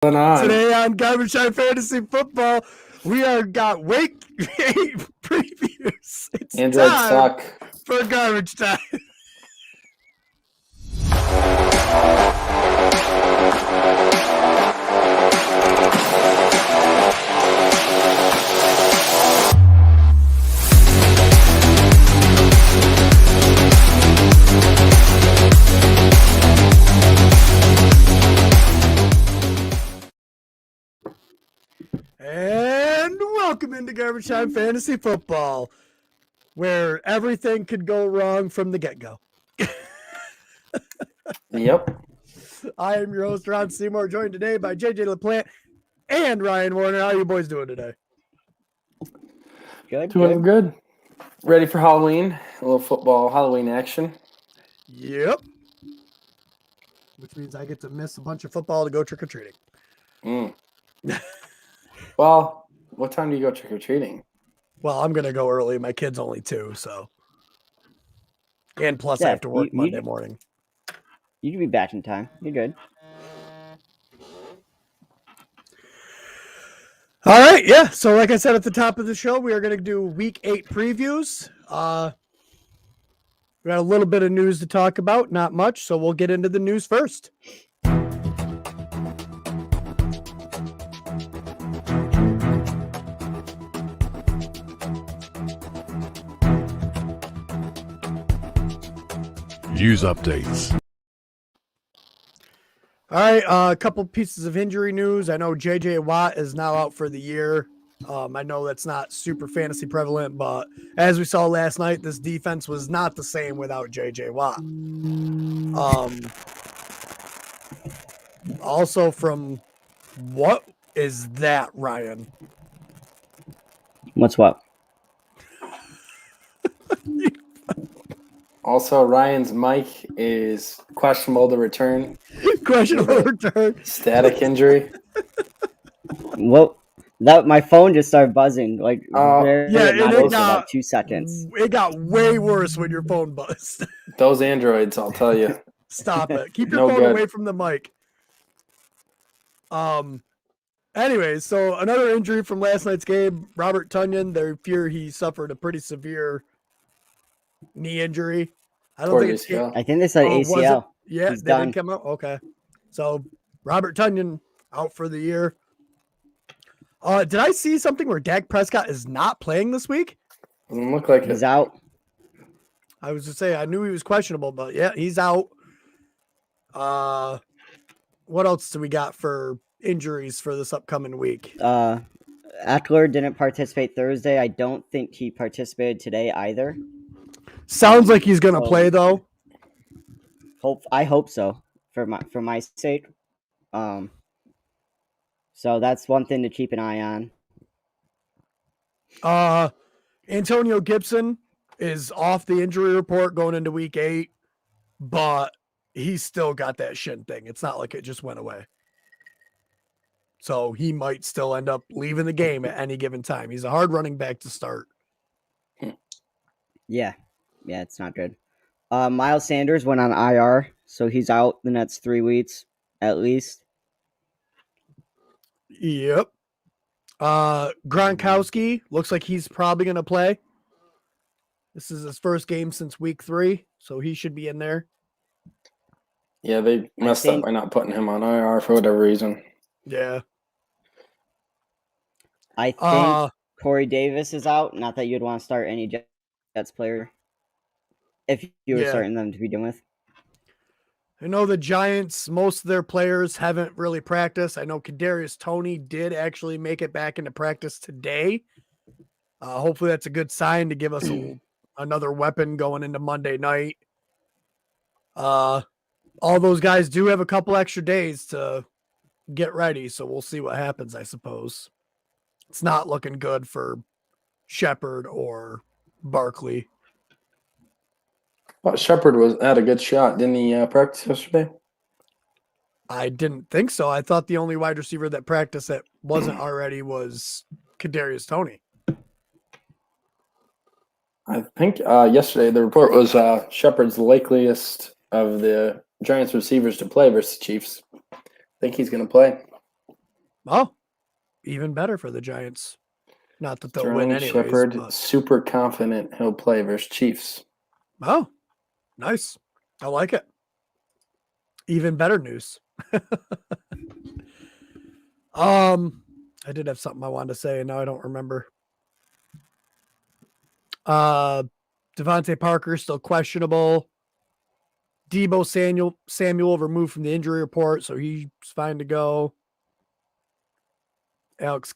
Today on Garbage Time Fantasy Football, we are got week 8 previews. It's Androids time suck. for Garbage Time. And welcome into Garbage Time Fantasy Football, where everything could go wrong from the get-go. Yep. I am your host, Ron Seymour, joined today by JJ LaPlante and Ryan Warner. How are you boys doing today? Doing good. Ready for Halloween? A little football Halloween action. Yep. Which means I get to miss a bunch of football to go trick-or-treating. Well, what time do you go trick-or-treating? Well, I'm going to go early. My kid's only 2, so. And plus I have to work Monday morning. You can be back in time. You're good. All right, yeah. So like I said at the top of the show, we are going to do week 8 previews. We got a little bit of news to talk about, not much, so we'll get into the news first. News updates. All right, a couple pieces of injury news. I know J.J. Watt is now out for the year. I know that's not super fantasy prevalent, but as we saw last night, this defense was not the same without J.J. Watt. Also from what is that, Ryan? What's what? Also, Ryan's mic is questionable to return. Questionable return. Static injury. Well, my phone just started buzzing. Like, it got about 2 seconds. It got way worse when your phone buzzed. Those Androids, I'll tell you. Stop it. Keep your phone away from the mic. Anyways, so another injury from last night's game. Robert Tonyan, they fear he suffered a pretty severe knee injury. I think they said ACL. Yeah, they didn't come out. Okay. So Robert Tonyan out for the year. Did I see something where Dak Prescott is not playing this week? Doesn't look like he's out. I was to say I knew he was questionable, but yeah, he's out. What else do we got for injuries for this upcoming week? Eckler didn't participate Thursday. I don't think he participated today either. Sounds like he's gonna play though. I hope so for my sake. So that's one thing to keep an eye on. Antonio Gibson is off the injury report going into week 8, but he's still got that shin thing. It's not like it just went away. So he might still end up leaving the game at any given time. He's a hard running back to start. Yeah, it's not good. Miles Sanders went on IR, so he's out the next 3 weeks at least. Yep. Gronkowski looks like he's probably going to play. This is his first game since week 3, so he should be in there. Yeah, they messed up by not putting him on IR for whatever reason. Yeah. I think Corey Davis is out. Not that you'd want to start any Jets player if you were starting them to begin with. I know the Giants, most of their players haven't really practiced. I know Kadarius Toney did actually make it back into practice today. Hopefully that's a good sign to give us another weapon going into Monday night. All those guys do have a couple extra days to get ready, so we'll see what happens, I suppose. It's not looking good for Shepard or Barkley. Well, Shepard had a good shot. Didn't he practice yesterday? I didn't think so. I thought the only wide receiver that practiced that wasn't already was Kadarius Toney. I think yesterday the report was Shepard's the likeliest of the Giants receivers to play versus Chiefs. I think he's going to play. Oh, even better for the Giants. Not that they'll win Sterling anyways. Shepard, But... super confident he'll play versus Chiefs. Oh, nice. I like it. Even better news. I did have something I wanted to say, and now I don't remember. Devontae Parker still questionable. Debo Samuel removed from the injury report, so he's fine to go. Alex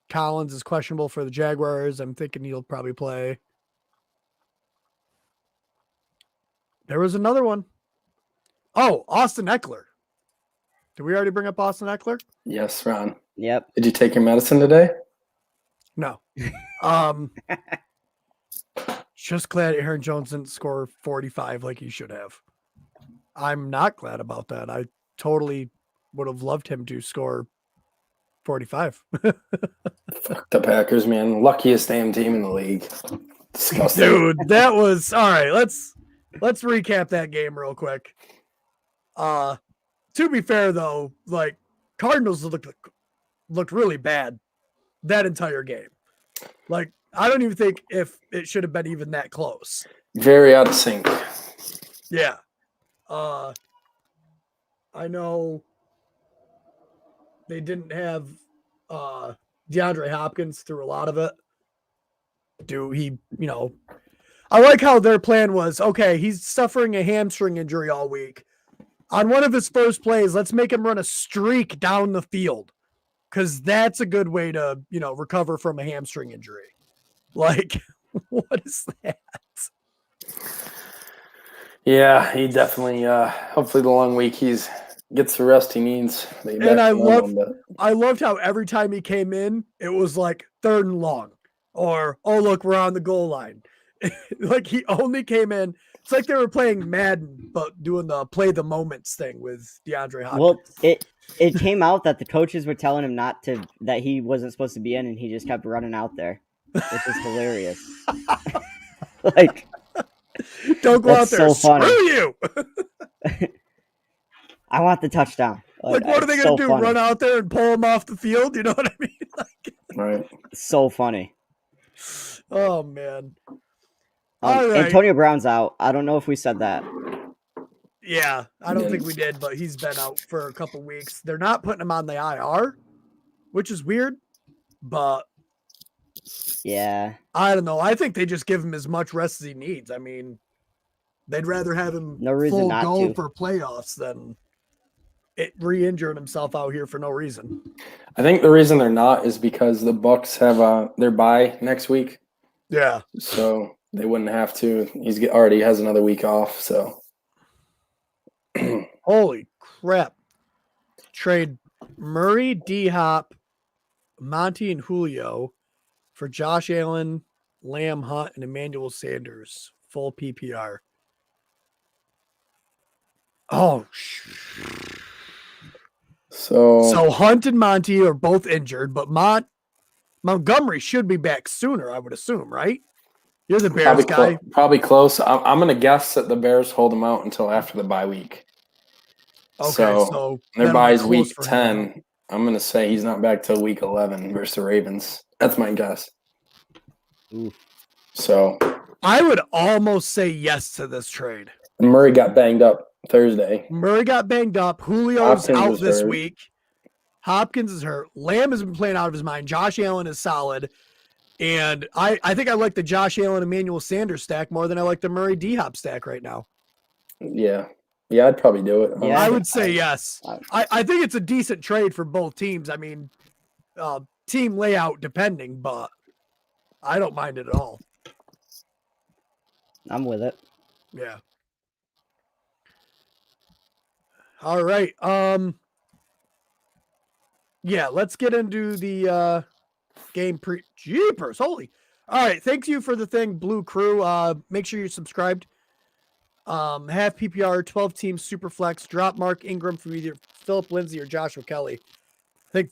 Collins is questionable for the Jaguars. I'm thinking he'll probably play. There was another one. Oh, Austin Eckler. Did we already bring up Austin Eckler? Yes, Ron. Yep. Did you take your medicine today? No. Just glad Aaron Jones didn't score 45 like he should have. I'm not glad about that. I totally would have loved him to score 45. Fuck the Packers, man. Luckiest damn team in the league. Disgusting. Dude, that was all right. Let's recap that game real quick. To be fair though, like Cardinals looked really bad that entire game. Like I don't even think if it should have been even that close. Very out of sync. Yeah. I know they didn't have DeAndre Hopkins through a lot of it. I like how their plan was, okay, he's suffering a hamstring injury all week. On one of his first plays, let's make him run a streak down the field because that's a good way to, recover from a hamstring injury. Like, what is that? Yeah, he definitely, hopefully the long week gets the rest he needs. And I loved how every time he came in, it was like 3rd and long or, oh, look, we're on the goal line. Like he only came in. It's like they were playing Madden, but doing the play the moments thing with DeAndre Hopkins. Well, it came out that the coaches were telling him that he wasn't supposed to be in, and he just kept running out there, which is hilarious. Like, don't go out there. So funny. Screw you. I want the touchdown. Like what are they going to do? Funny. Run out there and pull him off the field? You know what I mean? Like, right. So funny. Oh, man. All right. Antonio Brown's out. I don't know if we said that. Yeah, I don't think we did, but he's been out for a couple weeks. They're not putting him on the IR, which is weird, but yeah, I don't know. I think they just give him as much rest as he needs. I mean, they'd rather have him full go for playoffs than re-injuring himself out here for no reason. I think the reason they're not is because the Bucs have their bye next week. Yeah. So they wouldn't have to. He's already has another week off, so. Holy crap. Trade Murray, D-Hop, Monty, and Julio for Josh Allen, Lamb Hunt, and Emmanuel Sanders. Full PPR. Oh, So Hunt and Monty are both injured, but Montgomery should be back sooner, I would assume, right? You're the Bears guy. Probably close. I'm going to guess that the Bears hold him out until after the bye week. Okay, so their bye is week 10. I'm going to say he's not back till week 11 versus the Ravens. That's my guess. Oof. So I would almost say yes to this trade. Murray got banged up Thursday. Julio's out this week. Hopkins is hurt. Lamb has been playing out of his mind. Josh Allen is solid. And I think I like the Josh Allen Emmanuel Sanders stack more than I like the Murray D-Hop stack right now. Yeah. Yeah, I'd probably do it. Yeah, I would say yes. I think it's a decent trade for both teams. I mean, team layout depending, but I don't mind it at all. I'm with it. Yeah. All right. Yeah, let's get into the game Jeepers. Holy. All right. Thank you for the thing, Blue Crew. Make sure you're subscribed. Half PPR, 12 team super flex, drop Mark Ingram from either Philip Lindsay or Joshua Kelly. I think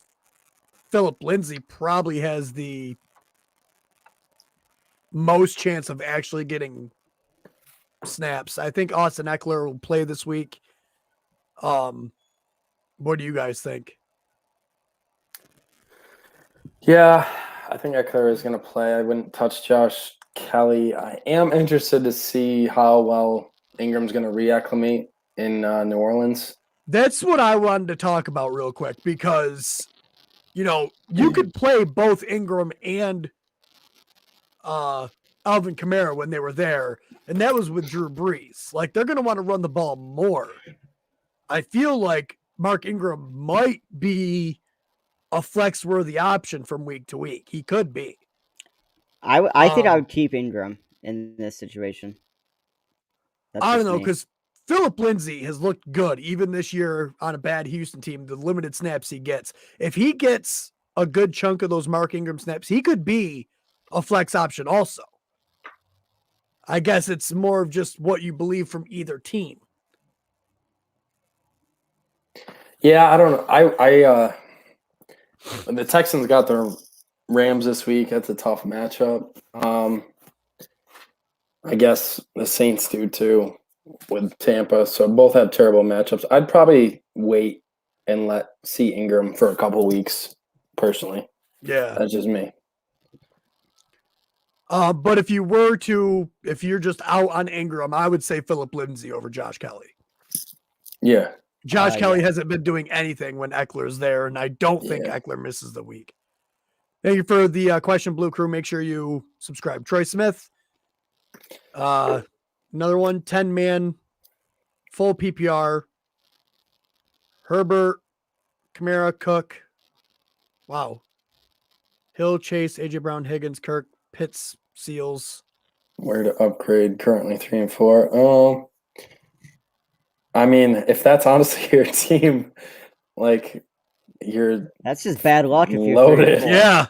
Philip Lindsay probably has the most chance of actually getting snaps. I think Austin Eckler will play this week. What do you guys think? Yeah, I think Eckler is going to play. I wouldn't touch Josh Kelly. I am interested to see how well Ingram's going to reacclimate in New Orleans. That's what I wanted to talk about real quick because, you could play both Ingram and Alvin Kamara when they were there, and that was with Drew Brees. Like, they're going to want to run the ball more. I feel like Mark Ingram might be a flex-worthy option from week to week. He could be. I think I would keep Ingram in this situation. I don't know, because Phillip Lindsay has looked good even this year on a bad Houston team, the limited snaps he gets. If he gets a good chunk of those Mark Ingram snaps, he could be a flex option also. I guess it's more of just what you believe from either team. Yeah, I don't know. The Texans got their Rams this week. That's a tough matchup. I guess the Saints do too with Tampa. So both have terrible matchups. I'd probably wait and see Ingram for a couple weeks personally. Yeah. That's just me. But if you're just out on Ingram, I would say Phillip Lindsay over Josh Kelly. Yeah. Josh Kelly hasn't been doing anything when Eckler's there, and I don't think Eckler misses the week. Thank you for the question, Blue Crew. Make sure you subscribe. Troy Smith. Another one, 10-man, full PPR. Herbert, Kamara, Cook. Wow. Hill, Chase, AJ Brown, Higgins, Kirk, Pitts, Seals. Where to upgrade? Currently 3 and 4. I mean, if that's honestly your team, that's just bad luck if you're loaded. Yeah.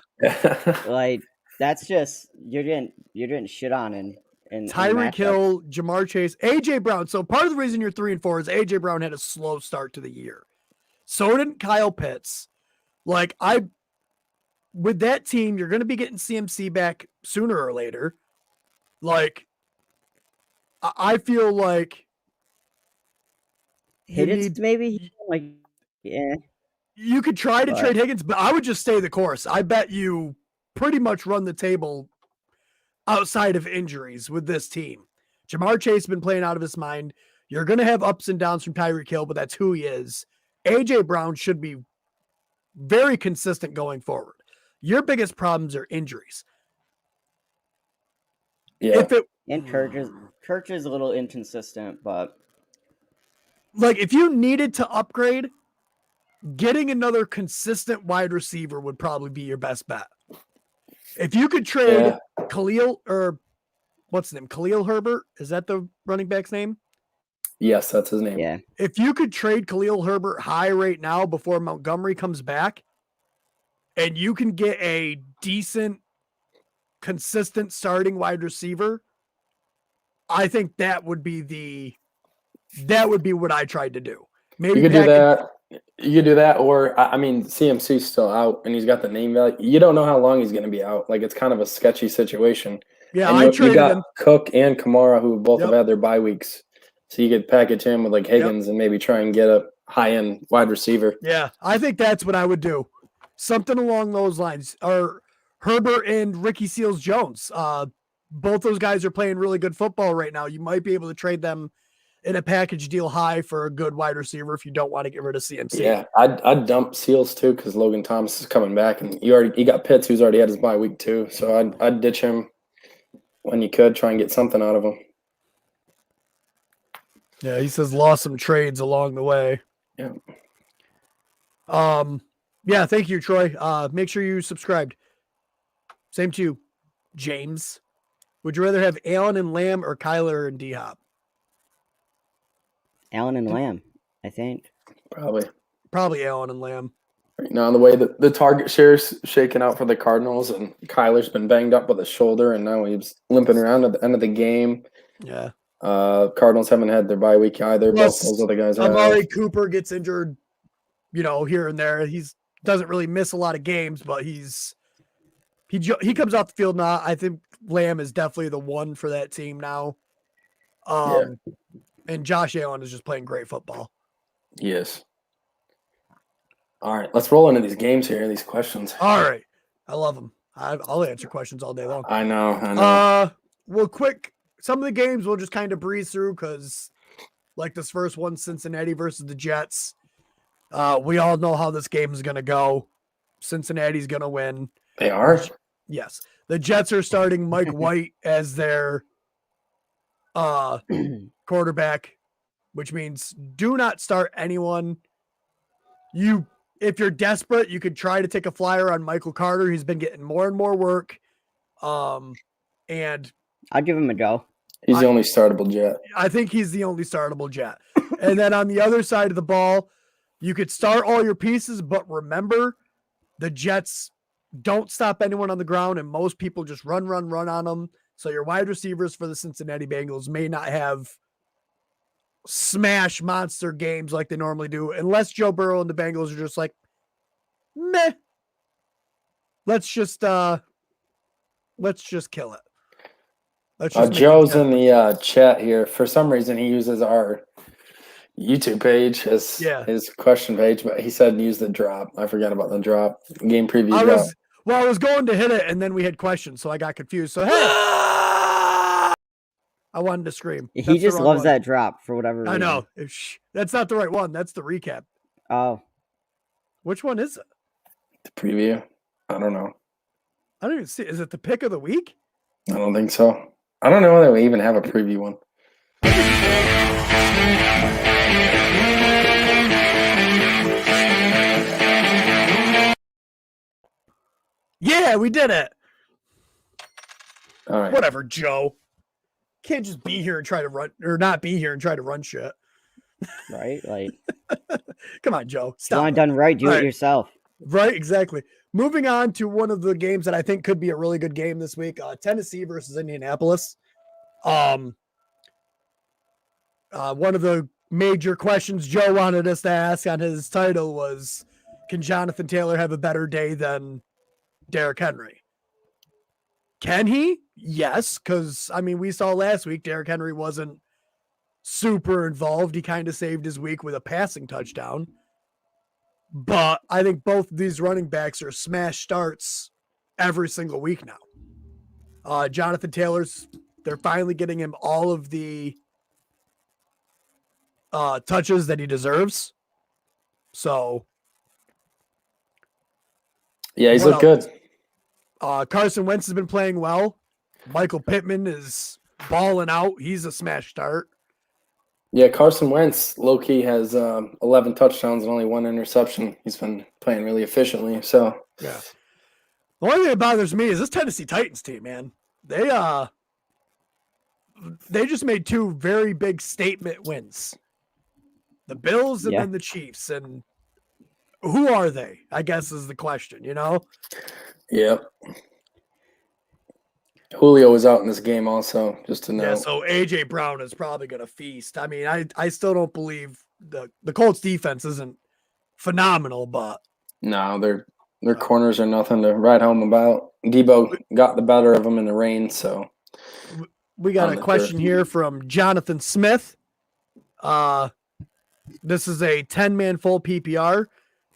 Like that's just you're getting shit on in Tyreek Hill, Jamar Chase, AJ Brown. So part of the reason you're 3 and 4 is AJ Brown had a slow start to the year. So did Kyle Pitts. With that team, you're going to be getting CMC back sooner or later. I feel like Higgins maybe you could try to trade Higgins, but I would just stay the course. I bet you pretty much run the table outside of injuries with this team. Jamar Chase has been playing out of his mind. You're going to have ups and downs from Tyreek Hill, but that's who he is. AJ Brown should be very consistent going forward. Your biggest problems are injuries. Yeah. And Kirk is a little inconsistent, but if you needed to upgrade, getting another consistent wide receiver would probably be your best bet. If you could trade Khalil Herbert, is that the running back's name? Yes, that's his name. Yeah. If you could trade Khalil Herbert high right now before Montgomery comes back, and you can get a decent, consistent starting wide receiver, I think that would be what I tried to do. Maybe you could do that. You could do that, or I mean, CMC's still out, and he's got the name value. You don't know how long he's going to be out. It's kind of a sketchy situation. Yeah, and you got him. Cook and Kamara, who both have had their bye weeks, so you could package him with Higgins and maybe try and get a high-end wide receiver. Yeah, I think that's what I would do. Something along those lines. Or Herbert and Ricky Seals-Jones. Both those guys are playing really good football right now. You might be able to trade them in a package deal high for a good wide receiver if you don't want to get rid of CMC. Yeah, I'd dump Seals too because Logan Thomas is coming back, and you got Pitts who's already had his bye week too. So I'd ditch him when you could, try and get something out of him. Yeah, he says lost some trades along the way. Yeah. Yeah, thank you, Troy. Make sure you subscribed. Same to you, James. Would you rather have Allen and Lamb or Kyler and D-Hop? Allen and Lamb, I think. Probably Allen and Lamb. Right now, the way that the target share's shaking out for the Cardinals, and Kyler's been banged up with his shoulder, and now he's limping around at the end of the game. Yeah. Cardinals haven't had their bye week either. Plus, both those other guys have. Amari Cooper gets injured, here and there. Doesn't really miss a lot of games, but he comes off the field now. I think Lamb is definitely the one for that team now. And Josh Allen is just playing great football. Yes. All right, let's roll into these games here, these questions. All right. I love him. I'll answer questions all day long. I know. Well, quick. Some of the games we'll just kind of breeze through because, like this first one, Cincinnati versus the Jets. We all know how this game is going to go. Cincinnati's going to win. They are? Yes. The Jets are starting Mike White as their quarterback, which means do not start anyone. If you're desperate, you could try to take a flyer on Michael Carter. He's been getting more and more work. And I'll give him a go. He's the only startable Jet. I think he's the only startable Jet. And then on the other side of the ball, you could start all your pieces, but remember, the Jets don't stop anyone on the ground, and most people just run on them. So your wide receivers for the Cincinnati Bengals may not have smash monster games like they normally do, unless Joe Burrow and the Bengals are just like, meh. Let's just kill it. Joe's in the chat here. For some reason, he uses our YouTube page as his question page, but he said use the drop. I forgot about the drop. Game preview drop. I was going to hit it, and then we had questions, so I got confused. So, hey, I wanted to scream. He just loves that drop for whatever reason. I know. That's not the right one. That's the recap. Oh. Which one is it? The preview? I don't know. I don't even see. Is it the pick of the week? I don't think so. I don't know whether we even have a preview one. Yeah, we did it. All right. Whatever, Joe. Can't just be here and try to run, or not be here and try to run shit. Right? Like, come on, Joe. Stop. You want it done right, do it yourself. Right, exactly. Moving on to one of the games that I think could be a really good game this week, Tennessee versus Indianapolis. One of the major questions Joe wanted us to ask on his title was, can Jonathan Taylor have a better day than Derrick Henry? Can he? Yes, because, I mean, we saw last week Derrick Henry wasn't super involved. He kind of saved his week with a passing touchdown. But I think both of these running backs are smash starts every single week now. Jonathan Taylor's, they're finally getting him all of the touches that he deserves. So, yeah, he's looked good. Carson Wentz has been playing well. Michael Pittman is balling out. He's a smash start. Yeah, Carson Wentz, low-key, has 11 touchdowns and only 1 interception. He's been playing really efficiently. So, yeah. The only thing that bothers me is this Tennessee Titans team, man. They just made 2 very big statement wins. The Bills and then the Chiefs. And who are they, I guess, is the question, you know? Yeah. Julio was out in this game also, just to know. Yeah, so A.J. Brown is probably going to feast. I mean, I still don't believe the Colts defense isn't phenomenal, but... No, their corners are nothing to write home about. Debo got the better of them in the rain, so... We got a question here from Jonathan Smith. This is a 10-man full PPR.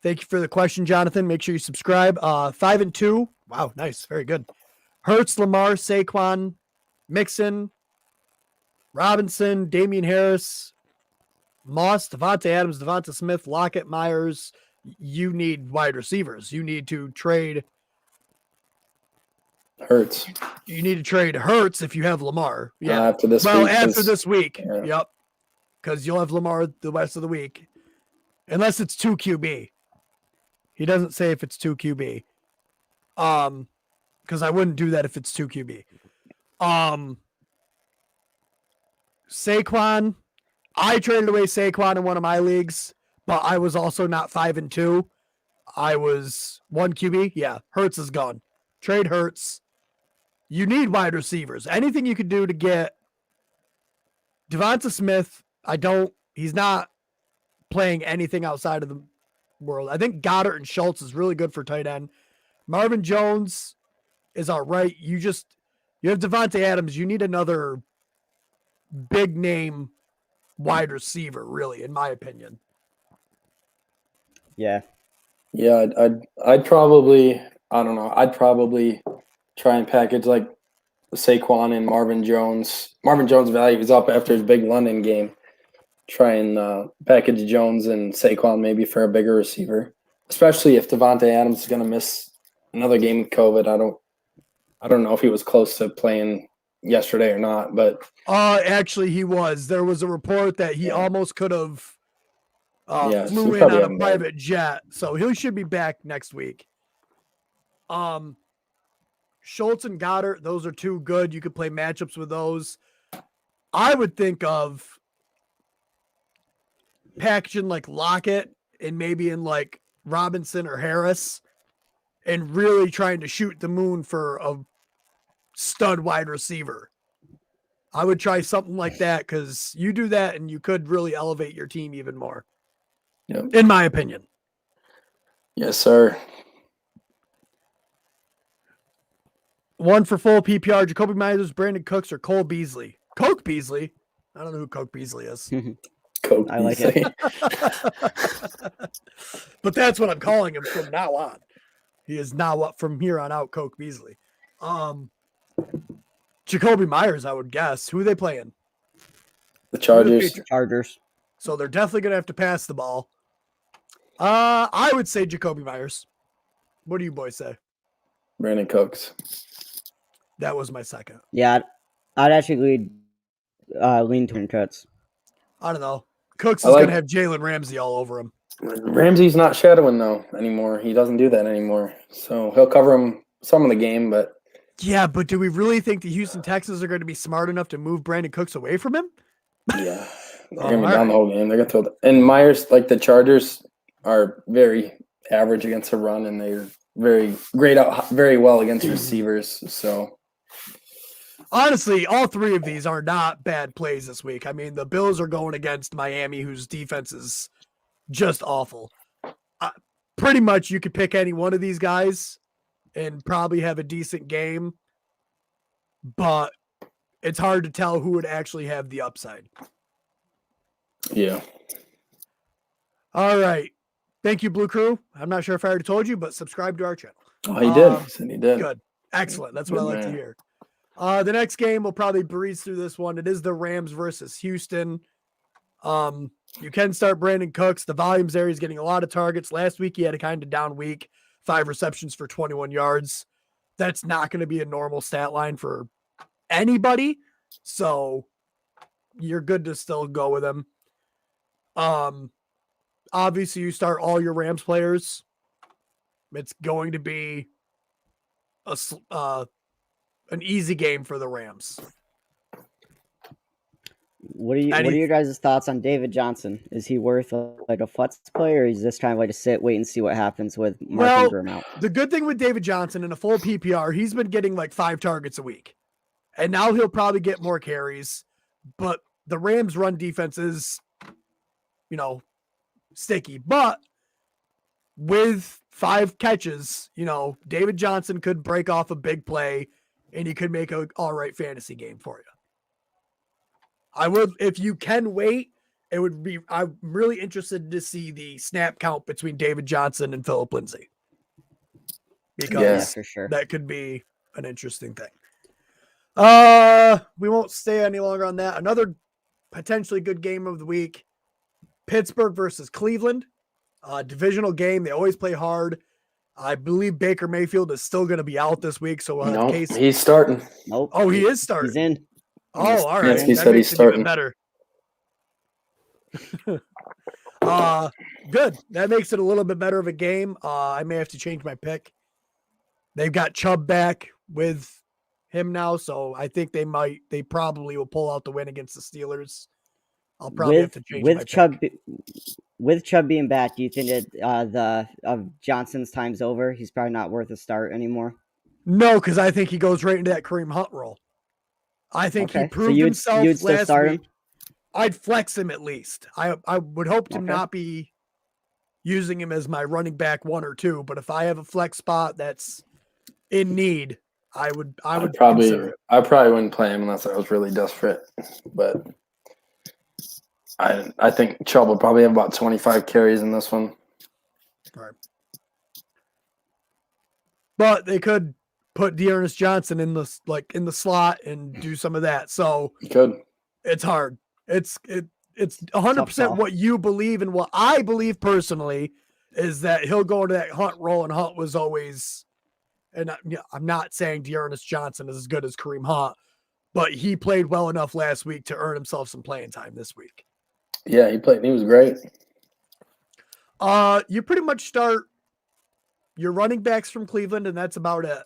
Thank you for the question, Jonathan. Make sure you subscribe. 5-2. Wow, nice. Very good. Hurts, Lamar, Saquon, Mixon, Robinson, Damian Harris, Moss, Devontae Adams, Devonta Smith, Lockett, Myers. You need wide receivers. You need to trade Hurts. You need to trade Hurts if you have Lamar. Yeah. After this week. Yeah. Yep. Because you'll have Lamar the rest of the week. Unless it's 2 QB. He doesn't say if it's 2 QB. Because I wouldn't do that if it's 2 QB. Saquon. I traded away Saquon in one of my leagues, but I was also not 5-2. I was 1 QB. Yeah, Hurts is gone. Trade Hurts. You need wide receivers. Anything you could do to get Devonta Smith. He's not playing anything outside of the world. I think Goddard and Schultz is really good for tight end. Marvin Jones is all right. You have Devontae Adams. You need another big name wide receiver, really, in my opinion. Yeah. Yeah, I don't know. I'd probably try and package like Saquon and Marvin Jones. Marvin Jones' value is up after his big London game. Try and package Jones and Saquon maybe for a bigger receiver, especially if Devontae Adams is going to miss another game with COVID. I don't know if he was close to playing yesterday or not, but actually he was. There was a report that he almost could have flew in on a private jet, so he should be back next week. Schultz and Goddard, those are two good. You could play matchups with those. I would think of packaging like Lockett and maybe in like Robinson or Harris and really trying to shoot the moon for a stud wide receiver. I would try something like that because you do that and you could really elevate your team even more. Yep. In my opinion. Yes, sir. One for full PPR, Jacoby Myers, Brandon Cooks, or Cole Beasley. Coke Beasley. I don't know who Coke Beasley is. Coke I like Beasley. it. But that's what I'm calling him from now on. He is now up from here on out, Coke Beasley. Jacoby Myers, I would guess. Who are they playing? The Chargers. Chargers. So they're definitely going to have to pass the ball. I would say Jacoby Myers. What do you boys say? Brandon Cooks. That was my second. Yeah, I'd actually lean to cuts. I don't know. Cooks is going to have Jalen Ramsey all over him. Ramsey's not shadowing, though, anymore. He doesn't do that anymore. So he'll cover him some of the game, but... Yeah, but do we really think the Houston Texans are going to be smart enough to move Brandon Cooks away from him? Yeah. They're going to be down the whole game. They're going to throw and Myers, like the Chargers, are very average against the run, and they're very well against receivers. So... Honestly, all three of these are not bad plays this week. I mean, the Bills are going against Miami, whose defense is just awful. Pretty much you could pick any one of these guys and probably have a decent game, but it's hard to tell who would actually have the upside. Yeah. All right. Thank you, Blue Crew. I'm not sure if I already told you, but subscribe to our channel. Oh, he did. He said he did. Good. Excellent. That's what I like to hear. The next game, we'll probably breeze through this one. It is the Rams versus Houston. You can start Brandon Cooks. The volume's there. He's getting a lot of targets. Last week, he had a kind of down week. 5 receptions for 21 yards. That's not going to be a normal stat line for anybody. So you're good to still go with him. Obviously, you start all your Rams players. It's going to be an easy game for the Rams. What are your guys' thoughts on David Johnson? Is he worth like a flex play, or is this kind of like to sit, wait, and see what happens with Mark Ingram out? The good thing with David Johnson in a full PPR, he's been getting like 5 targets a week, and now he'll probably get more carries. But the Rams' run defense is, sticky. But with 5 catches, David Johnson could break off a big play, and he could make an all right fantasy game for you. I would, if you can wait, I'm really interested to see the snap count between David Johnson and Phillip Lindsay. Because for sure. That could be an interesting thing. We won't stay any longer on that. Another potentially good game of the week. Pittsburgh versus Cleveland. Divisional game. They always play hard. I believe Baker Mayfield is still going to be out this week. So he's starting. Nope. Oh, he is starting. He's in. Oh, all right. He said he's starting. Better. Good. That makes it a little bit better of a game. I may have to change my pick. They've got Chubb back with him now, so I think they probably will pull out the win against the Steelers. I'll probably have to change my pick. With Chubb being back, do you think that Johnson's time's over? He's probably not worth a start anymore. No, because I think he goes right into that Kareem Hunt role. I think he proved himself last week. I'd flex him at least. I would hope to not be using him as my running back 1 or 2, but if I have a flex spot that's in need, I would probably wouldn't play him unless I was really desperate. But I think Chubb will probably have about 25 carries in this one. All right. but they could put Dearness Johnson in the slot and do some of that. So you could. It's hard. It's 100% what you believe, and what I believe personally is that he'll go into that Hunt role, and Hunt was always, and I'm not saying Dearness Johnson is as good as Kareem Hunt, but he played well enough last week to earn himself some playing time this week. Yeah, he played. He was great. You pretty much start your running backs from Cleveland, and that's about it.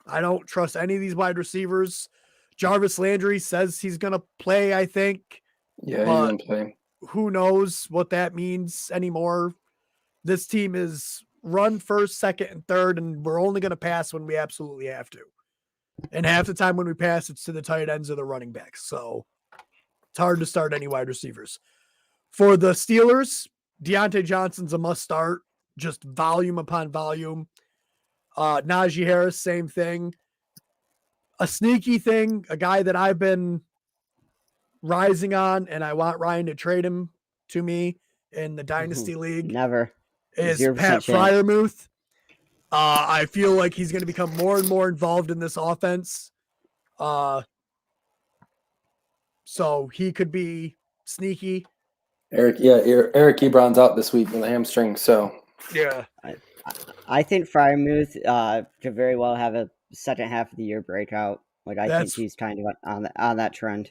I don't trust any of these wide receivers. Jarvis Landry says he's going to play, I think. Yeah, he's going to play. Who knows what that means anymore. This team is run first, second, and third, and we're only going to pass when we absolutely have to. And half the time when we pass, it's to the tight ends or the running backs. So it's hard to start any wide receivers. For the Steelers, Deontay Johnson's a must start, just volume upon volume. Najee Harris, same thing. A sneaky thing, a guy that I've been rising on, and I want Ryan to trade him to me in the Dynasty League. Never. Is Pat Freiermuth. I feel like he's going to become more and more involved in this offense. So he could be sneaky. Eric Ebron's out this week with a hamstring, so yeah. I think Freiermuth could very well have a second half of the year breakout. Like I think he's kind of on that trend.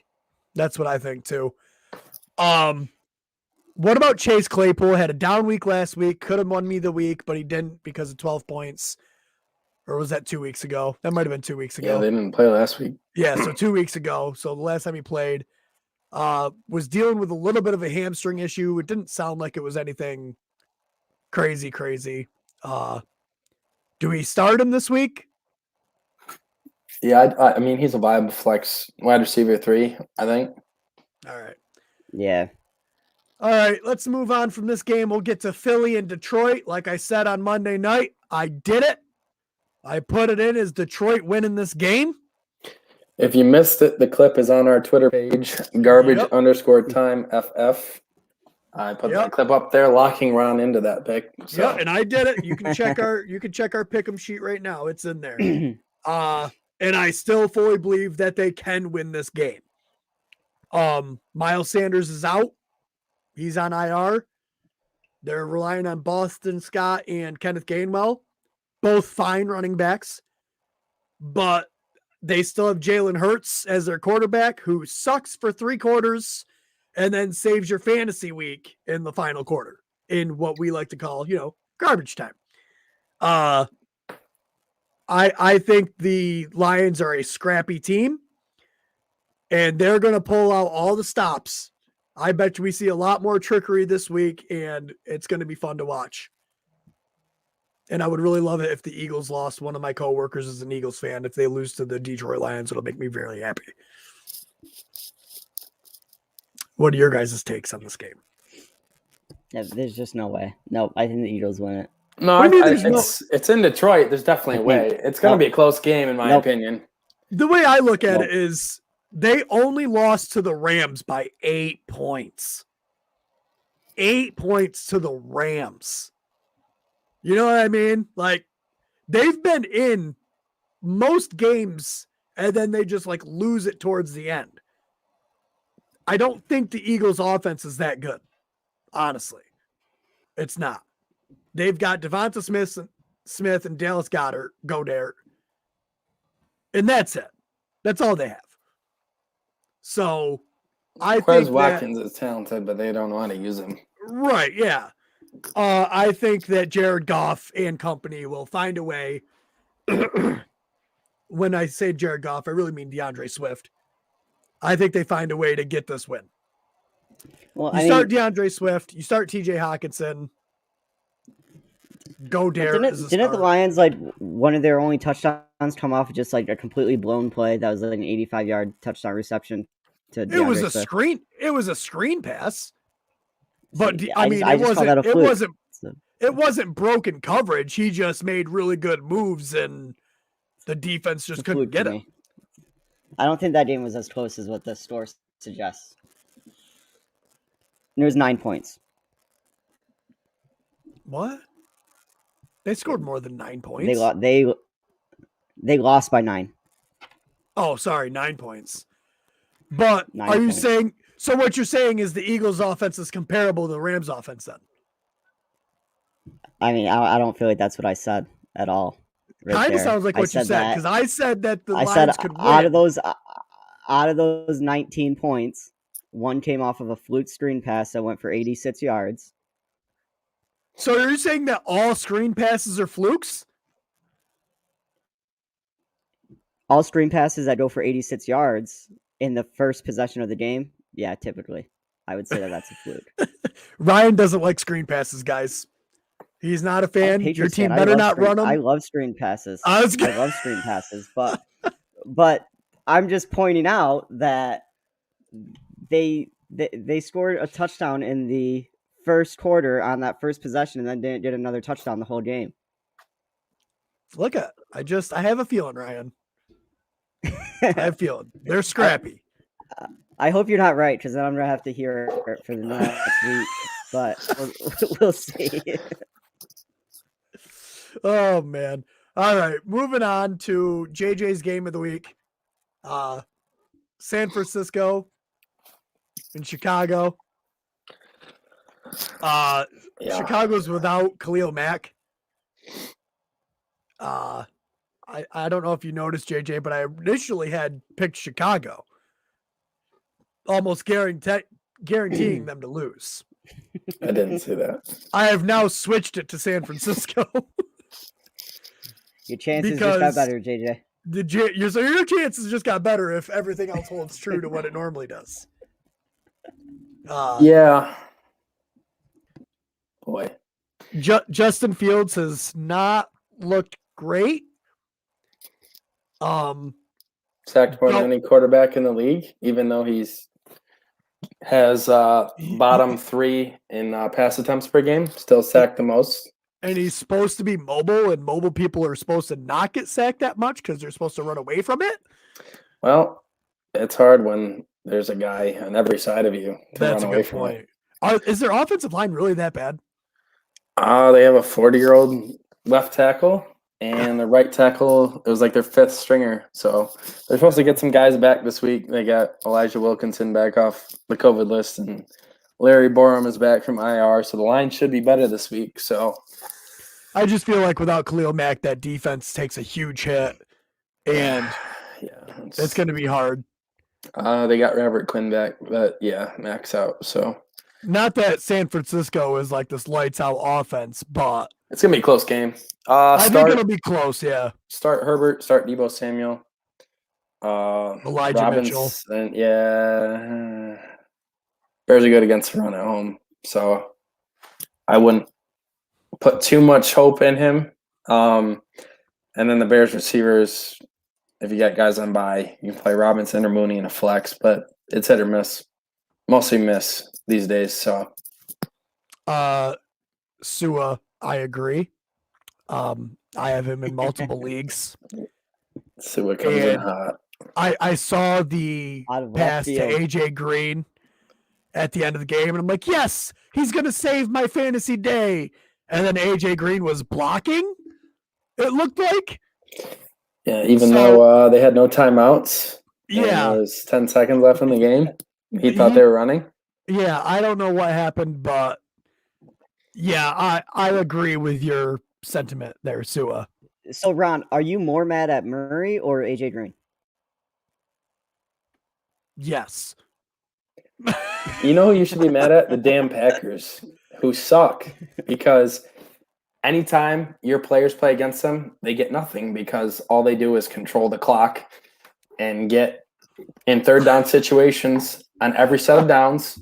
That's what I think too. What about Chase Claypool? Had a down week last week. Could have won me the week, but he didn't because of 12 points. Or was that 2 weeks ago? That might have been 2 weeks ago. Yeah, they didn't play last week. Yeah, so 2 weeks ago. So the last time he played, was dealing with a little bit of a hamstring issue. It didn't sound like it was anything crazy. Do we start him this week? Yeah, I mean, he's a viable flex wide receiver 3, I think. All right. Yeah. All right, let's move on from this game. We'll get to Philly and Detroit. Like I said on Monday night, I did it. I put it in as Detroit winning this game. If you missed it, the clip is on our Twitter page, garbage_time FF. I put that clip up there, locking Ron into that pick. So. Yeah, and I did it. You can check our pick'em sheet right now. It's in there. And I still fully believe that they can win this game. Miles Sanders is out. He's on IR. They're relying on Boston Scott and Kenneth Gainwell, both fine running backs, but they still have Jalen Hurts as their quarterback, who sucks for 3 quarters and then saves your fantasy week in the final quarter in what we like to call, garbage time. I think the Lions are a scrappy team, and they're going to pull out all the stops. I bet you we see a lot more trickery this week, and it's going to be fun to watch. And I would really love it if the Eagles lost. One of my coworkers is an Eagles fan. If they lose to the Detroit Lions, it'll make me very happy. What are your guys' takes on this game? Yeah, there's just no way. No, I think the Eagles win it. No, it's in Detroit. There's definitely a way. It's going to be a close game, in my opinion. The way I look at it is they only lost to the Rams by 8 points. 8 points to the Rams. You know what I mean? Like, they've been in most games, and then they just, lose it towards the end. I don't think the Eagles' offense is that good, honestly. It's not. They've got Devonta Smith and Dallas Goedert, and that's it. That's all they have. So, I think Watkins is talented, but they don't know how to use him. Right, yeah. I think that Jared Goff and company will find a way. When I say Jared Goff, I really mean DeAndre Swift. I think they find a way to get this win. Well, start DeAndre Swift. You start TJ Hawkinson. Didn't the Lions, one of their only touchdowns come off of just, a completely blown play that was, an 85-yard touchdown reception to DeAndre It was a Swift. screen. It was a screen pass. But, it wasn't broken coverage. He just made really good moves, and the defense just couldn't get him. I don't think that game was as close as what the score suggests. And it was 9 points. What? They scored more than 9 points. They lost by 9. Oh, sorry, 9 points. But 9 are you points. saying so? What you're saying is the Eagles' offense is comparable to the Rams' offense, then? I mean, I don't feel like that's what I said at all. Kind of sounds like what you said, because I said that the Lions could win. Out of those 19 points, 1 came off of a fluke screen pass that went for 86 yards. So you're saying that all screen passes are flukes? All screen passes that go for 86 yards in the first possession of the game, yeah, typically. I would say that that's a fluke. Ryan doesn't like screen passes, guys. He's not a fan. Your team better not run them. I love screen passes. I love screen passes, but I'm just pointing out that they scored a touchdown in the first quarter on that first possession and then didn't get another touchdown the whole game. Look at I have a feeling, Ryan. I have a feeling. They're scrappy. I hope you're not right, because then I'm gonna have to hear it for the next week. But we'll see. Oh man. All right. Moving on to JJ's game of the week. San Francisco and Chicago. Chicago's without Khalil Mack. I don't know if you noticed, JJ, but I initially had picked Chicago, almost guaranteeing them to lose. I didn't see that. I have now switched it to San Francisco. Your chances just got better, JJ. Your chances just got better if everything else holds true to what it normally does. Yeah. Boy. Justin Fields has not looked great. Sacked more than any quarterback in the league, even though has bottom 3 in pass attempts per game, still sacked the most. And he's supposed to be mobile, and mobile people are supposed to not get sacked that much because they're supposed to run away from it. Well, it's hard when there's a guy on every side of you to That's run a away good from point. it. Is their offensive line really that bad? They have a 40-year-old left tackle, and the right tackle, it was like their 5th stringer. So they're supposed to get some guys back this week. They got Elijah Wilkinson back off the COVID list, and Larry Borum is back from IR. So the line should be better this week. So I just feel like without Khalil Mack, that defense takes a huge hit, and it's going to be hard. They got Robert Quinn back, but Mack's out. So not that San Francisco is like this lights out offense, but it's gonna be a close game. I think it'll be close. Yeah. Start Herbert. Start Deebo Samuel. Elijah Mitchell. And Bears are good against the run at home, so I wouldn't put too much hope in him. And then the Bears receivers, if you got guys on bye, you can play Robinson or Mooney in a flex, but it's hit or miss. Mostly miss these days. So, Sua, I agree. I have him in multiple leagues. Sua comes in hot. I saw the pass to AJ Green at the end of the game, and I'm like, yes, he's gonna save my fantasy day. And then AJ Green was blocking. It looked like. Yeah, even though they had no timeouts. Yeah, there was 10 seconds left in the game. He thought they were running. Yeah, I don't know what happened, but yeah, I agree with your sentiment there, Sua. So, Ron, are you more mad at Murray or AJ Green? Yes. You know who you should be mad at? The damn Packers, who suck, because anytime your players play against them, they get nothing because all they do is control the clock and get in third down situations on every set of downs,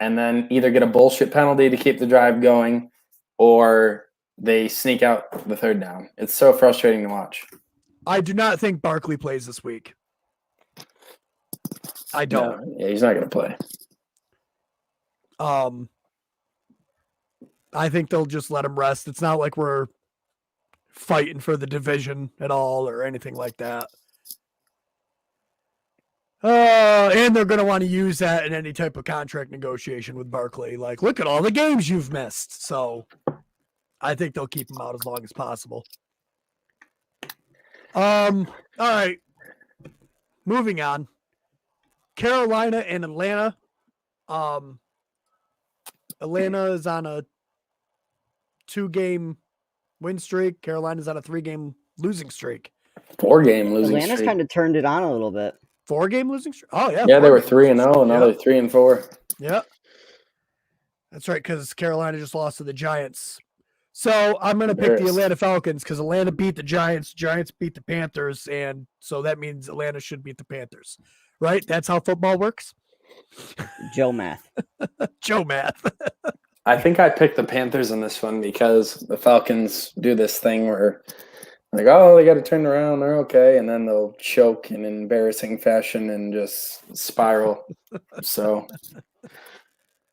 and then either get a bullshit penalty to keep the drive going, or they sneak out the third down. It's so frustrating to watch. I do not think Barkley plays this week. I don't. No, yeah, he's not going to play. I think they'll just let him rest. It's not like we're fighting for the division at all or anything like that. And they're going to want to use that in any type of contract negotiation with Barkley. Like, look at all the games you've missed. So I think they'll keep him out as long as possible. All right. Moving on. Carolina and Atlanta. Atlanta is on a 2-game win streak. Carolina's on a 3-game losing streak. 4-game losing Atlanta's streak. kind of turned it on a little bit. 4-game losing streak? Oh, yeah. Yeah, they were 3-0. Now they're 3-4. Yeah. That's right, because Carolina just lost to the Giants. So I'm going to pick the Atlanta Falcons because Atlanta beat the Giants. Giants beat the Panthers. And so that means Atlanta should beat the Panthers. Right? That's how football works? Joe Math. Joe Math. I think I picked the Panthers in this one because the Falcons do this thing where, like, oh, they got to turn around. They're okay. And then they'll choke in an embarrassing fashion and just spiral. So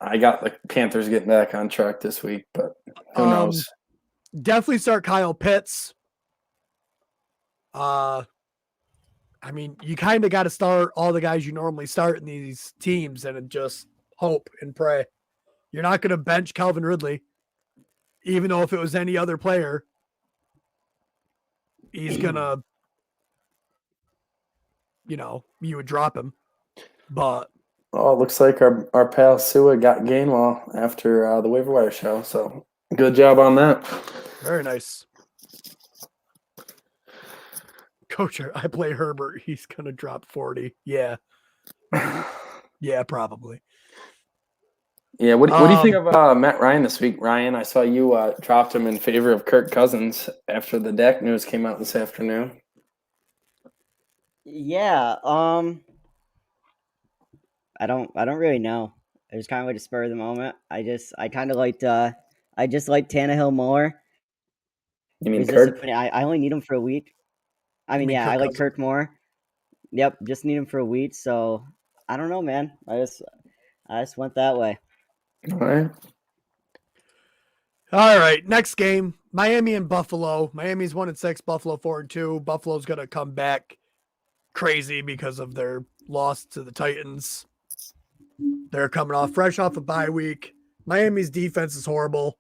I got the Panthers getting back on track this week, but who knows? Definitely start Kyle Pitts. I mean, you kind of got to start all the guys you normally start in these teams and just hope and pray. You're not going to bench Calvin Ridley, even though if it was any other player, he's going to, you would drop him. But it looks like our pal Sua got Gainwell after the waiver wire show. So good job on that. Very nice. Coach, I play Herbert. He's going to drop 40. Yeah. Yeah, probably. Yeah, what do you think of Matt Ryan this week, Ryan? I saw you dropped him in favor of Kirk Cousins after the Dak news came out this afternoon. Yeah, I don't really know. I just kind of like to spur of the moment. I just liked Tannehill more. You mean Kirk? I only need him for a week. I mean, yeah, I like Kirk more. Yep, just need him for a week. So I don't know, man. I just went that way. All right. All right. Next game, Miami and Buffalo. Miami's 1-6, Buffalo 4-2. Buffalo's gonna come back crazy because of their loss to the Titans. They're coming fresh off a bye week. Miami's defense is horrible.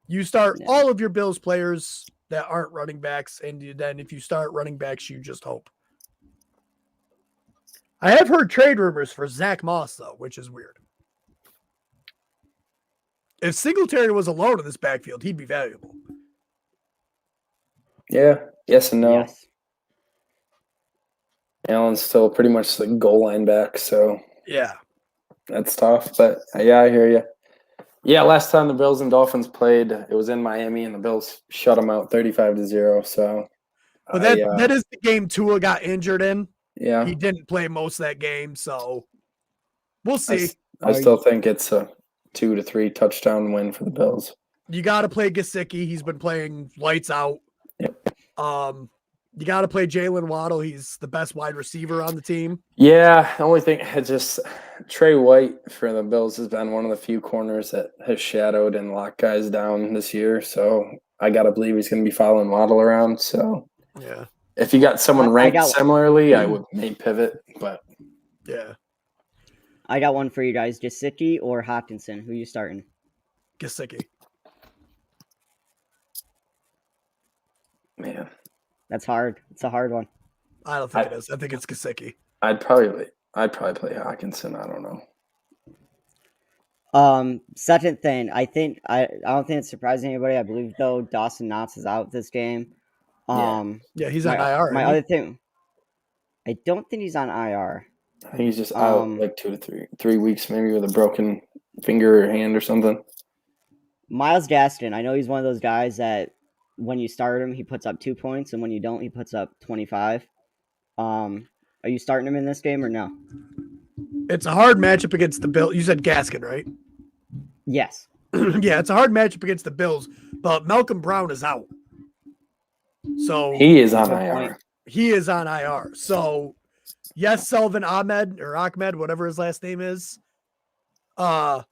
You start all of your Bills players that aren't running backs, and then if you start running backs, you just hope. I have heard trade rumors for Zach Moss, though, which is weird. If Singletary was alone in this backfield, he'd be valuable. Yeah. Yes and no. Yes. Allen's still pretty much the goal line back, so yeah, that's tough. But yeah, I hear you. Yeah, last time the Bills and Dolphins played, it was in Miami, and the Bills shut them out 35-0. So, but that is the game Tua got injured in. Yeah, he didn't play most of that game, so we'll see. I still think it's a 2 to 3 touchdown win for the Bills. You got to play Gesicki. He's been playing lights out. Yep. You got to play Jalen Waddle. He's the best wide receiver on the team. Yeah, the only thing is just Trey White for the Bills has been one of the few corners that has shadowed and locked guys down this year. So I got to believe he's going to be following Waddle around. So yeah, if you got someone ranked similarly, I would maybe pivot. But yeah, I got one for you guys: Gesicki or Hockenson. Who you starting? Gesicki. Man. That's hard. It's a hard one. I don't think it is. I think it's Gesicki. I'd probably play Hockenson. I don't know. Second thing, I don't think it's surprising anybody. I believe though Dawson Knox is out this game. Yeah, he's on IR. My other thing, I don't think he's on IR. I think he's just out like 2 to 3 weeks, maybe with a broken finger or hand or something. Myles Gaskin, I know he's one of those guys that when you start him, he puts up 2 points, and when you don't, he puts up 25. Are you starting him in this game or no? It's a hard matchup against the Bills. You said Gaskin, right? Yes. Yeah, it's a hard matchup against the Bills, but Malcolm Brown is out. So he is on IR. He is on IR. So yes, Sullivan Ahmed, whatever his last name is, will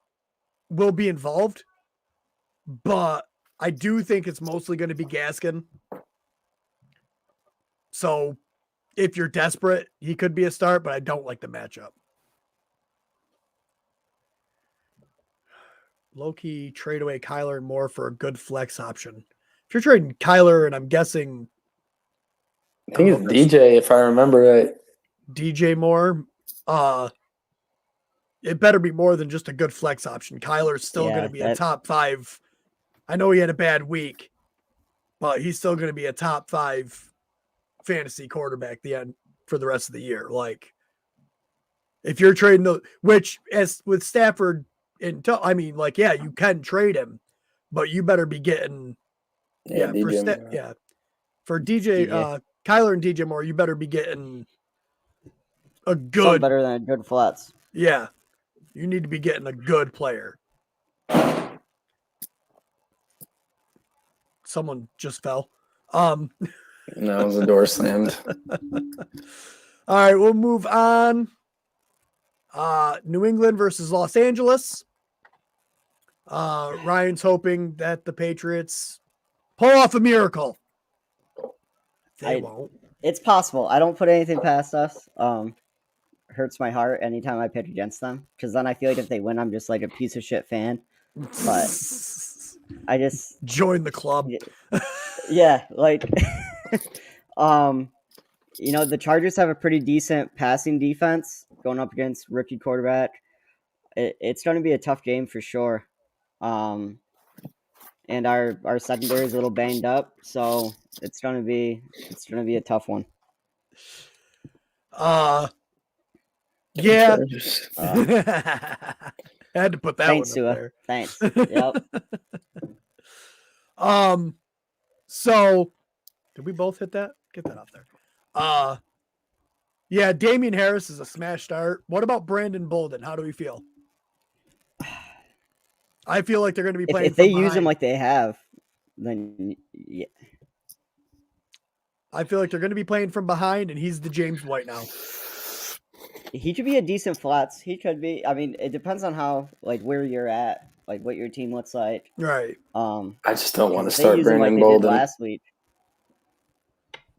be involved, but I do think it's mostly going to be Gaskin. So if you're desperate, he could be a start, but I don't like the matchup. Low-key trade away Kyler and Moore for a good flex option. If you're trading Kyler, and I'm guessing I think it's DJ, if I remember right. DJ Moore. It better be more than just a good flex option. Kyler's still going to be a top 5. I know he had a bad week, but he's still going to be a top 5 fantasy quarterback for the rest of the year. Like, if you're trading which as with Stafford, you can trade him, but you better be getting for DJ. Kyler and DJ Moore, you better be getting a good something better than a good flex. Yeah, you need to be getting a good player. Someone just fell. No, it was a door slammed. All right, we'll move on. New England versus Los Angeles. Ryan's hoping that the Patriots pull off a miracle. They won't. It's possible. I don't put anything past us. Hurts my heart anytime I pick against them, because then I feel like if they win, I'm just like a piece of shit fan. But I just join the club. Yeah, like the Chargers have a pretty decent passing defense going up against rookie quarterback. It's going to be a tough game for sure. And our secondary is a little banged up, so it's going to be a tough one. Yeah. I had to put that one up there. Thanks. Yep. So did we both hit that? Get that off there. Yeah, Damian Harris is a smash start. What about Brandon Bolden? How do we feel? I feel like they're going to be playing. If they use him like they have, then yeah. I feel like they're going to be playing from behind, and he's the James White now. He could be a decent flats. He could be. I mean, it depends on how, like, where you're at, like what your team looks like. Right. I just don't want to start Brandon Bolden last week.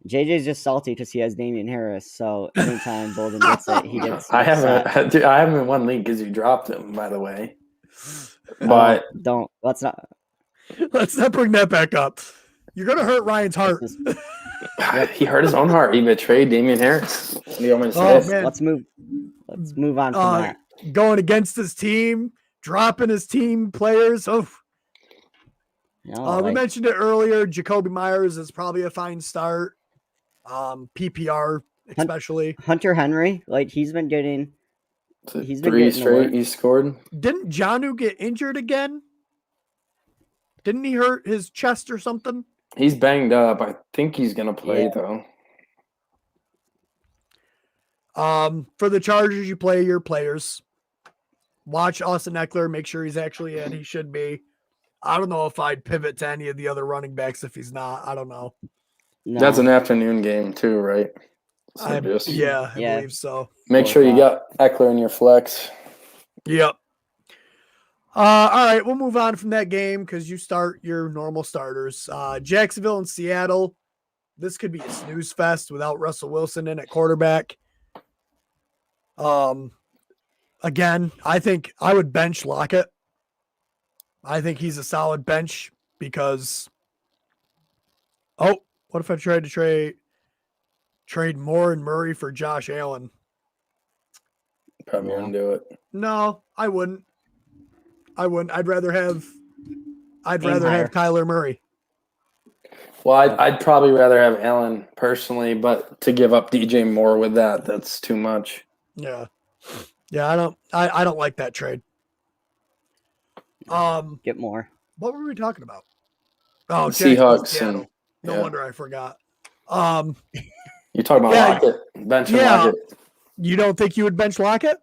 JJ's just salty because he has Damian Harris. So anytime Bolden gets it, he gets. I haven't won league because you dropped him, by the way. But let's not bring that back up. You're gonna hurt Ryan's heart. He hurt his own heart. He betrayed Damian Harris. What do you want me to say? Man. Let's move on from that. Going against his team, dropping his team players. Oh, we mentioned it earlier. Jacoby Myers is probably a fine start. PPR especially. Hunter Henry, like he's been getting 3 straight. He scored. Didn't Jonnu get injured again? Didn't he hurt his chest or something? He's banged up. I think he's gonna play though. For the Chargers, you play your players. Watch Austin Eckler. Make sure he's actually in. He should be. I don't know if I'd pivot to any of the other running backs if he's not. I don't know. No. That's an afternoon game too, right? So I believe so. Make sure you got Eckler in your flex. Yep. All right, we'll move on from that game because you start your normal starters. Jacksonville and Seattle. This could be a snooze fest without Russell Wilson in at quarterback. Again, I think I would bench Lockett. I think he's a solid bench because what if I tried to trade Moore and Murray for Josh Allen? Probably wouldn't do it. No, I wouldn't. I'd rather have Kyler Murray. Well, I'd probably rather have Allen personally, but to give up DJ Moore with that's too much. Yeah. Yeah, I don't like that trade. Get more. What were we talking about? Oh, Seahawks. No wonder I forgot. You're talking about Lockett. Bench Lockett. You don't think you would bench Lockett?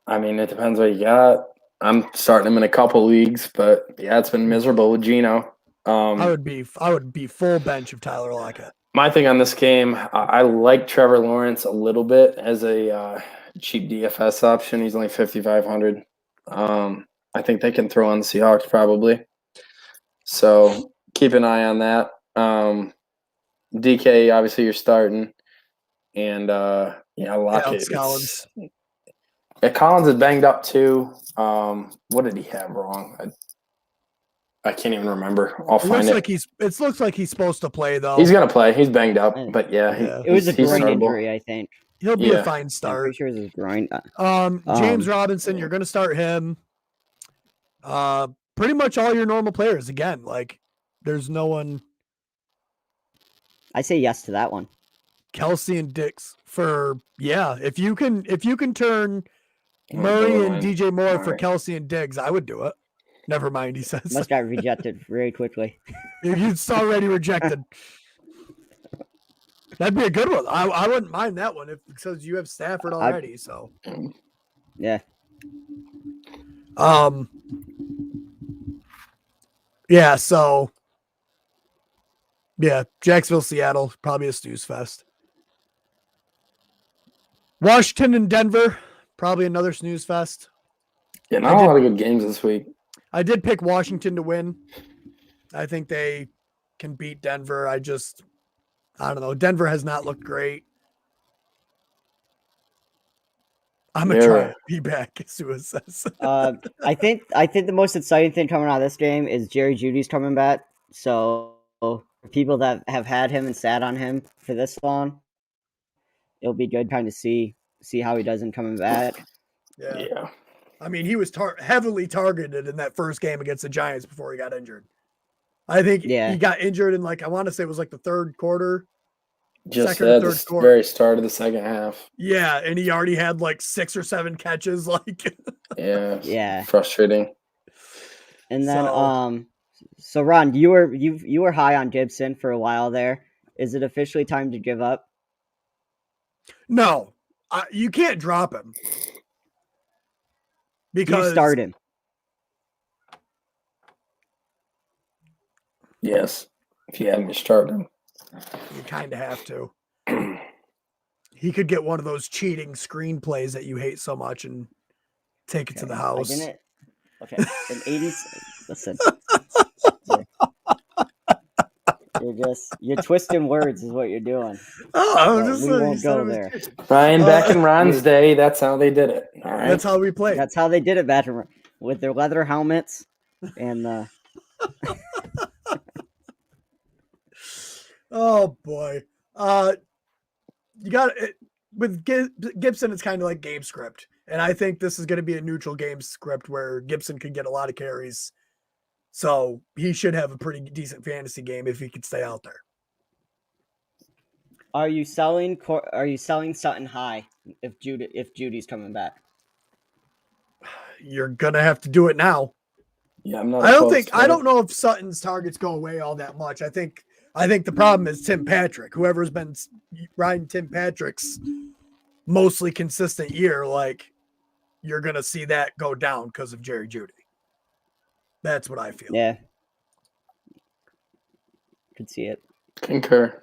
I mean, it depends what you got. I'm starting him in a couple leagues, but it's been miserable with Geno. I would be full bench of Tyler Lockett. My thing on this game, I like Trevor Lawrence a little bit as a cheap DFS option. He's only 5,500. I think they can throw on the Seahawks probably. So keep an eye on that. DK, obviously you're starting, and Lockett. Collins. Collins is banged up too. What did he have wrong? I can't even remember. I'll It find looks it. it looks like he's supposed to play though. He's gonna play. He's banged up, Yeah. but yeah, It was a he's groin startable. injury, I think. He'll be a Yeah. fine I'm start. pretty sure it was his groin. James Robinson, you're going to start him. Pretty much all your normal players again. Like, there's no one. I say yes to that one. Kelsey and Dix for If you can turn Murray and DJ Moore for Kelsey and Diggs, I would do it. Never mind, he says. Must got rejected very quickly. It's already rejected. That'd be a good one. I wouldn't mind that one because you have Stafford already. So yeah. Yeah. So yeah, Jacksonville, Seattle, probably a snooze fest. Washington and Denver, probably another snooze fest. Yeah, not a lot of good games this week. I did pick Washington to win. I think they can beat Denver. I don't know. Denver has not looked great. I'm gonna try to be back, as Sue says. I think the most exciting thing coming out of this game is Jerry Jeudy's coming back. So people that have had him and sat on him for this long, it'll be good kind of see how he does in coming back. Yeah. I mean, he was heavily targeted in that first game against the Giants before he got injured. I think he got injured in I want to say it was the third quarter. Just at the very start of the second half. Yeah, and he already had 6 or 7 catches. Yeah. Frustrating. And then so Ron, you were high on Gibson for a while there. Is it officially time to give up? No, you can't drop him. Because you start him. Yes. If you haven't started him. You kind of have to. He could get one of those cheating screenplays that you hate so much and take it to the house. I didn't. Okay. An 80s. Listen. You're twisting words is what you're doing. We won't go there. Ryan, back in Ron's day, that's how they did it. All right. That's how we played. That's how they did it back with their leather helmets and Oh boy. You got it with Gibson. It's kind of like game script, and I think this is going to be a neutral game script where Gibson could get a lot of carries. So he should have a pretty decent fantasy game if he could stay out there. Are you selling Sutton high if Judy's coming back? You're gonna have to do it now. Yeah, I'm not. I don't know if Sutton's targets go away all that much. I think the problem is Tim Patrick. Whoever's been riding Tim Patrick's mostly consistent year, you're gonna see that go down because of Jerry Jeudy. That's what I feel. Yeah. Could see it. Concur.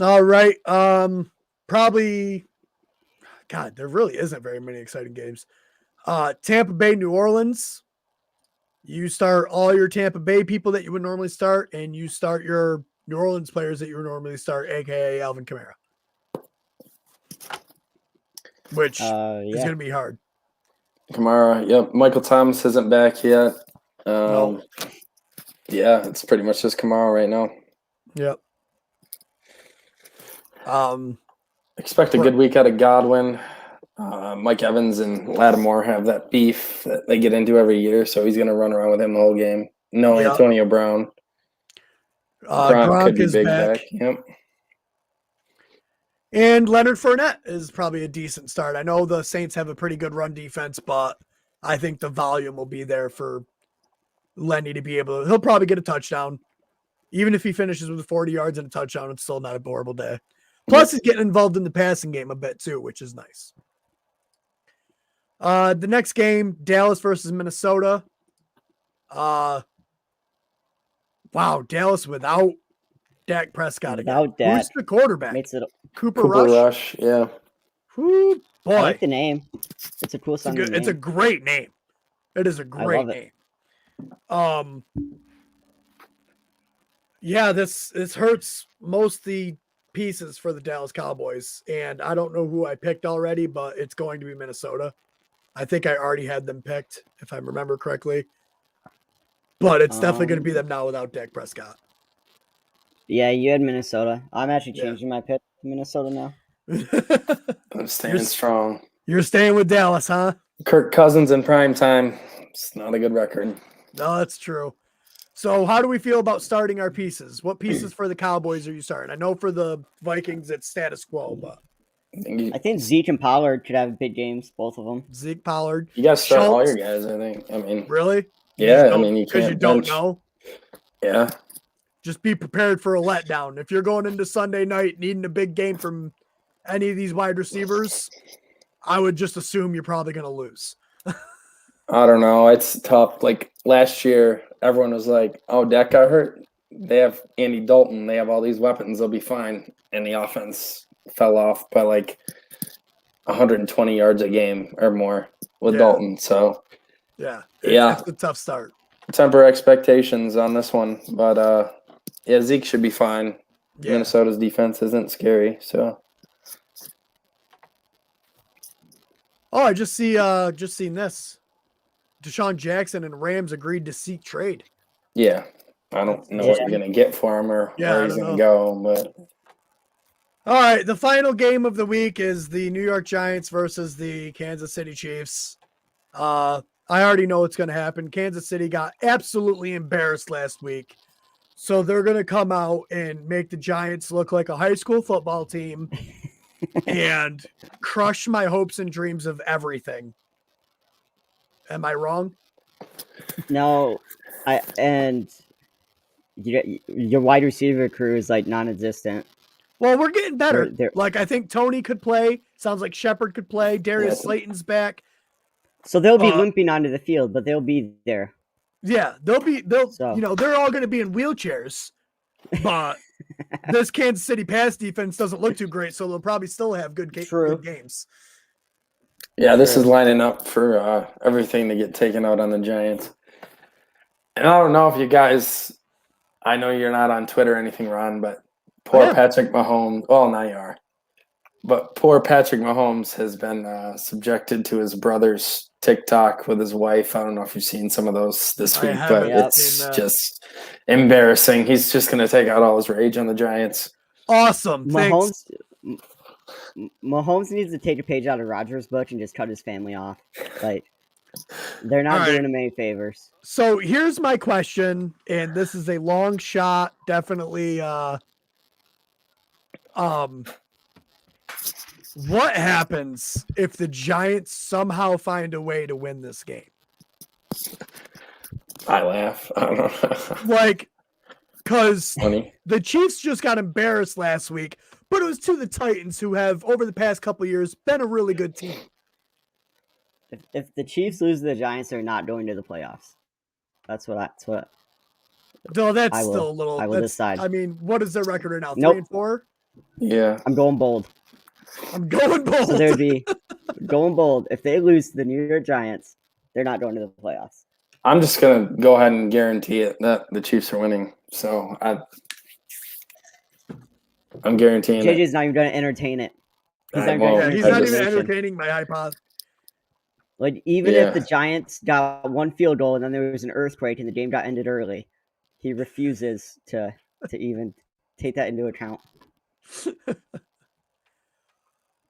All right. Probably, God, there really isn't very many exciting games. Tampa Bay, New Orleans. You start all your Tampa Bay people that you would normally start, and you start your New Orleans players that you would normally start, aka Alvin Kamara. Which is going to be hard. Kamara, yep. Michael Thomas isn't back yet. No. Yeah, it's pretty much just Kamara right now. Yep. Expect a good week out of Godwin. Mike Evans and Lattimore have that beef that they get into every year, so he's going to run around with him the whole game. No, Antonio Brown. Gronk could be is big back. Yep. And Leonard Fournette is probably a decent start. I know the Saints have a pretty good run defense, but I think the volume will be there for Lenny to be able to. He'll probably get a touchdown. Even if he finishes with 40 yards and a touchdown, it's still not a horrible day. Plus, he's getting involved in the passing game a bit too, which is nice. The next game, Dallas versus Minnesota. Wow, Dallas without Dak Prescott again. Without Dak. Who's the quarterback? Cooper Rush. Yeah. Whoo, boy. I like the name. It's a cool sounding name. It's a great name. It is a great name. Yeah, this hurts most the pieces for the Dallas Cowboys, and I don't know who I picked already, but it's going to be Minnesota. I think I already had them picked, if I remember correctly. but it's definitely going to be them now without Dak Prescott. Yeah, you had Minnesota. I'm actually changing my pick to Minnesota now. I'm staying strong. You're staying with Dallas, huh? Kirk Cousins in prime time. It's not a good record. No, that's true. So how do we feel about starting our pieces? What pieces for the Cowboys are you starting? I know for the Vikings it's status quo, but I think Zeke and Pollard could have big games, both of them. Zeke, Pollard. You got to start all your guys, I think. I mean, really? Yeah, I mean, you because can't you don't bench. know. Yeah. Just be prepared for a letdown. If you're going into Sunday night needing a big game from any of these wide receivers, I would just assume you're probably going to lose. I don't know. It's tough. Like last year, everyone was like, "Oh, Dak got hurt. They have Andy Dalton. They have all these weapons. They'll be fine." And the offense fell off by like 120 yards a game or more with Dalton. So it's a tough start. Temper expectations on this one, but Zeke should be fine. Yeah. Minnesota's defense isn't scary, so. Oh, I just seen this. Deshaun Jackson and Rams agreed to seek trade. Yeah, I don't know what you're gonna get for him or where he's gonna go, but. All right, the final game of the week is the New York Giants versus the Kansas City Chiefs. I already know what's going to happen. Kansas City got absolutely embarrassed last week. So they're going to come out and make the Giants look like a high school football team and crush my hopes and dreams of everything. Am I wrong? No, your wide receiver crew is like non-existent. Well, we're getting better. Like, I think Tony could play. Sounds like Shepard could play. Darius Slayton's back. So they'll be limping onto the field, but they'll be there. Yeah, they're all going to be in wheelchairs. But this Kansas City pass defense doesn't look too great, so they'll probably still have good games. Yeah, this is lining up for everything to get taken out on the Giants. And I don't know if you guys, I know you're not on Twitter or anything, Ron, but poor Patrick Mahomes. Well, now you are. But poor Patrick Mahomes has been subjected to his brother's TikTok with his wife. I don't know if you've seen some of those this week, but it's just embarrassing. He's just going to take out all his rage on the Giants. Awesome. Thanks. Mahomes needs to take a page out of Rodgers' book and just cut his family off. Like, they're not doing him any favors. So here's my question, and this is a long shot, definitely. What happens if the Giants somehow find a way to win this game? I laugh. I don't know. Like, because the Chiefs just got embarrassed last week, but it was to the Titans, who have, over the past couple of years, been a really good team. If the Chiefs lose to the Giants, they're not going to the playoffs. That's what. No, that's still a little. I will decide. I mean, what is their record right now? 3-4? Yeah. I'm going bold. So there'd be going bold. If they lose to the New York Giants, they're not going to the playoffs. I'm just going to go ahead and guarantee it that the Chiefs are winning. So I'm guaranteeing it. JJ's not even going to entertain it. He's not even entertaining my hypothesis. Like, even if the Giants got one field goal and then there was an earthquake and the game got ended early, he refuses to even take that into account.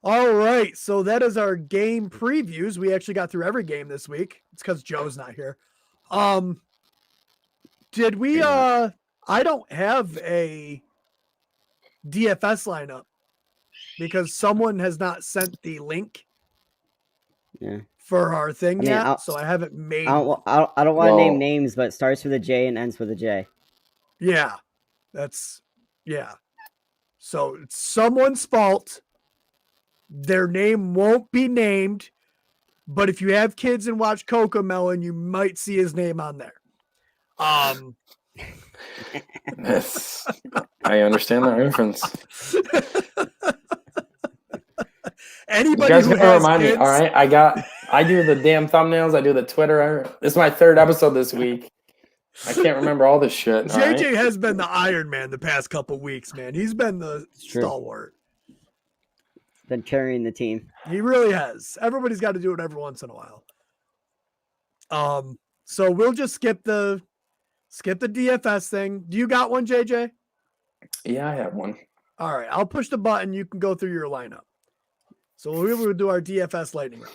All right, so that is our game previews. We actually got through every game this week. It's because Joe's not here. Did we I don't have a DFS lineup because someone has not sent the link for our thing yet, so I haven't made. I don't want to name names, but it starts with a J and ends with a J. Yeah, so it's someone's fault. Their name won't be named, but if you have kids and watch Cocomelon, you might see his name on there. I understand that reference. Anybody you guys who gotta has remind kids, me, all right? I do the damn thumbnails. I do the Twitter. This is my third episode this week. I can't remember all this shit. JJ has been the Iron Man the past couple weeks, man. He's been the stalwart. Been carrying the team. He really has. Everybody's got to do it every once in a while. So we'll just skip the skip the DFS thing. Do you got one, JJ? Yeah, I have one. All right, I'll push the button. You can go through your lineup. So we will do our DFS lightning round.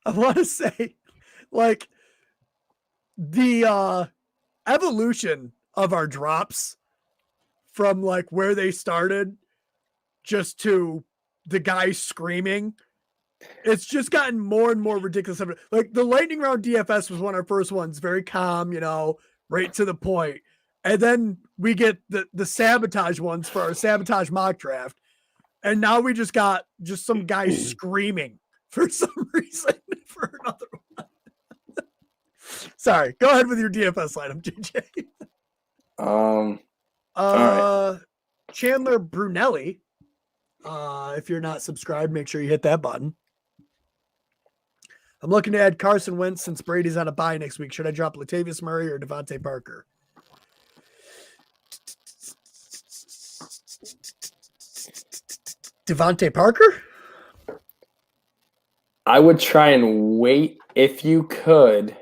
I want to say, like, the evolution of our drops from like where they started just to the guy screaming, it's just gotten more and more ridiculous. Like the lightning round DFS was one of our first ones, very calm, right to the point. And then we get the sabotage ones for our sabotage mock draft. And now we just got some guy screaming for some reason for another one. Sorry, go ahead with your DFS lineup, JJ. All right. Chandler Brunelli. If you're not subscribed, make sure you hit that button. I'm looking to add Carson Wentz since Brady's on a bye next week. Should I drop Latavius Murray or Devontae Parker? Devontae Parker? I would try and wait if you could.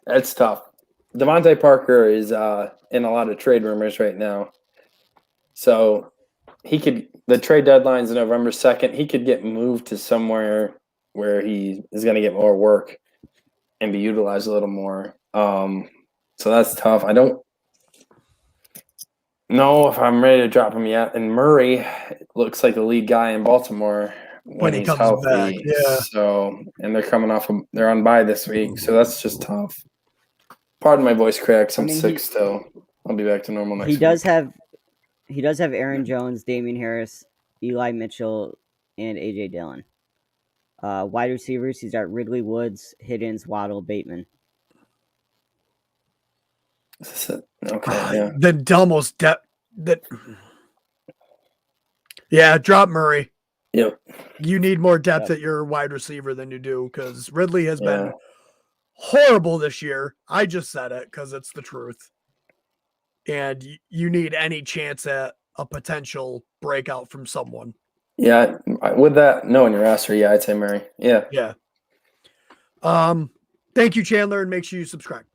That's tough. Devontae Parker is in a lot of trade rumors right now. So the trade deadline's November 2nd. He could get moved to somewhere where he is going to get more work and be utilized a little more. So that's tough. I don't know if I'm ready to drop him yet. And Murray looks like the lead guy in Baltimore when he's healthy. Back, yeah. So, and they're they're on bye this week. So that's just tough. Pardon my voice cracks. I'm sick still. I'll be back to normal next week. He does have Aaron Jones, Damian Harris, Eli Mitchell, and A.J. Dillon. Wide receivers, he's got Ridley, Woods, Higgins, Waddle, Bateman. Okay, yeah. The almost depth that. Yeah, drop Murray. Yep. You need more depth at your wide receiver than you do because Ridley has been horrible this year. I just said it because it's the truth. And you need any chance at a potential breakout from someone. Yeah, with that knowing your roster, yeah, I'd say Murray. Yeah. Yeah. Thank you, Chandler, and make sure you subscribe.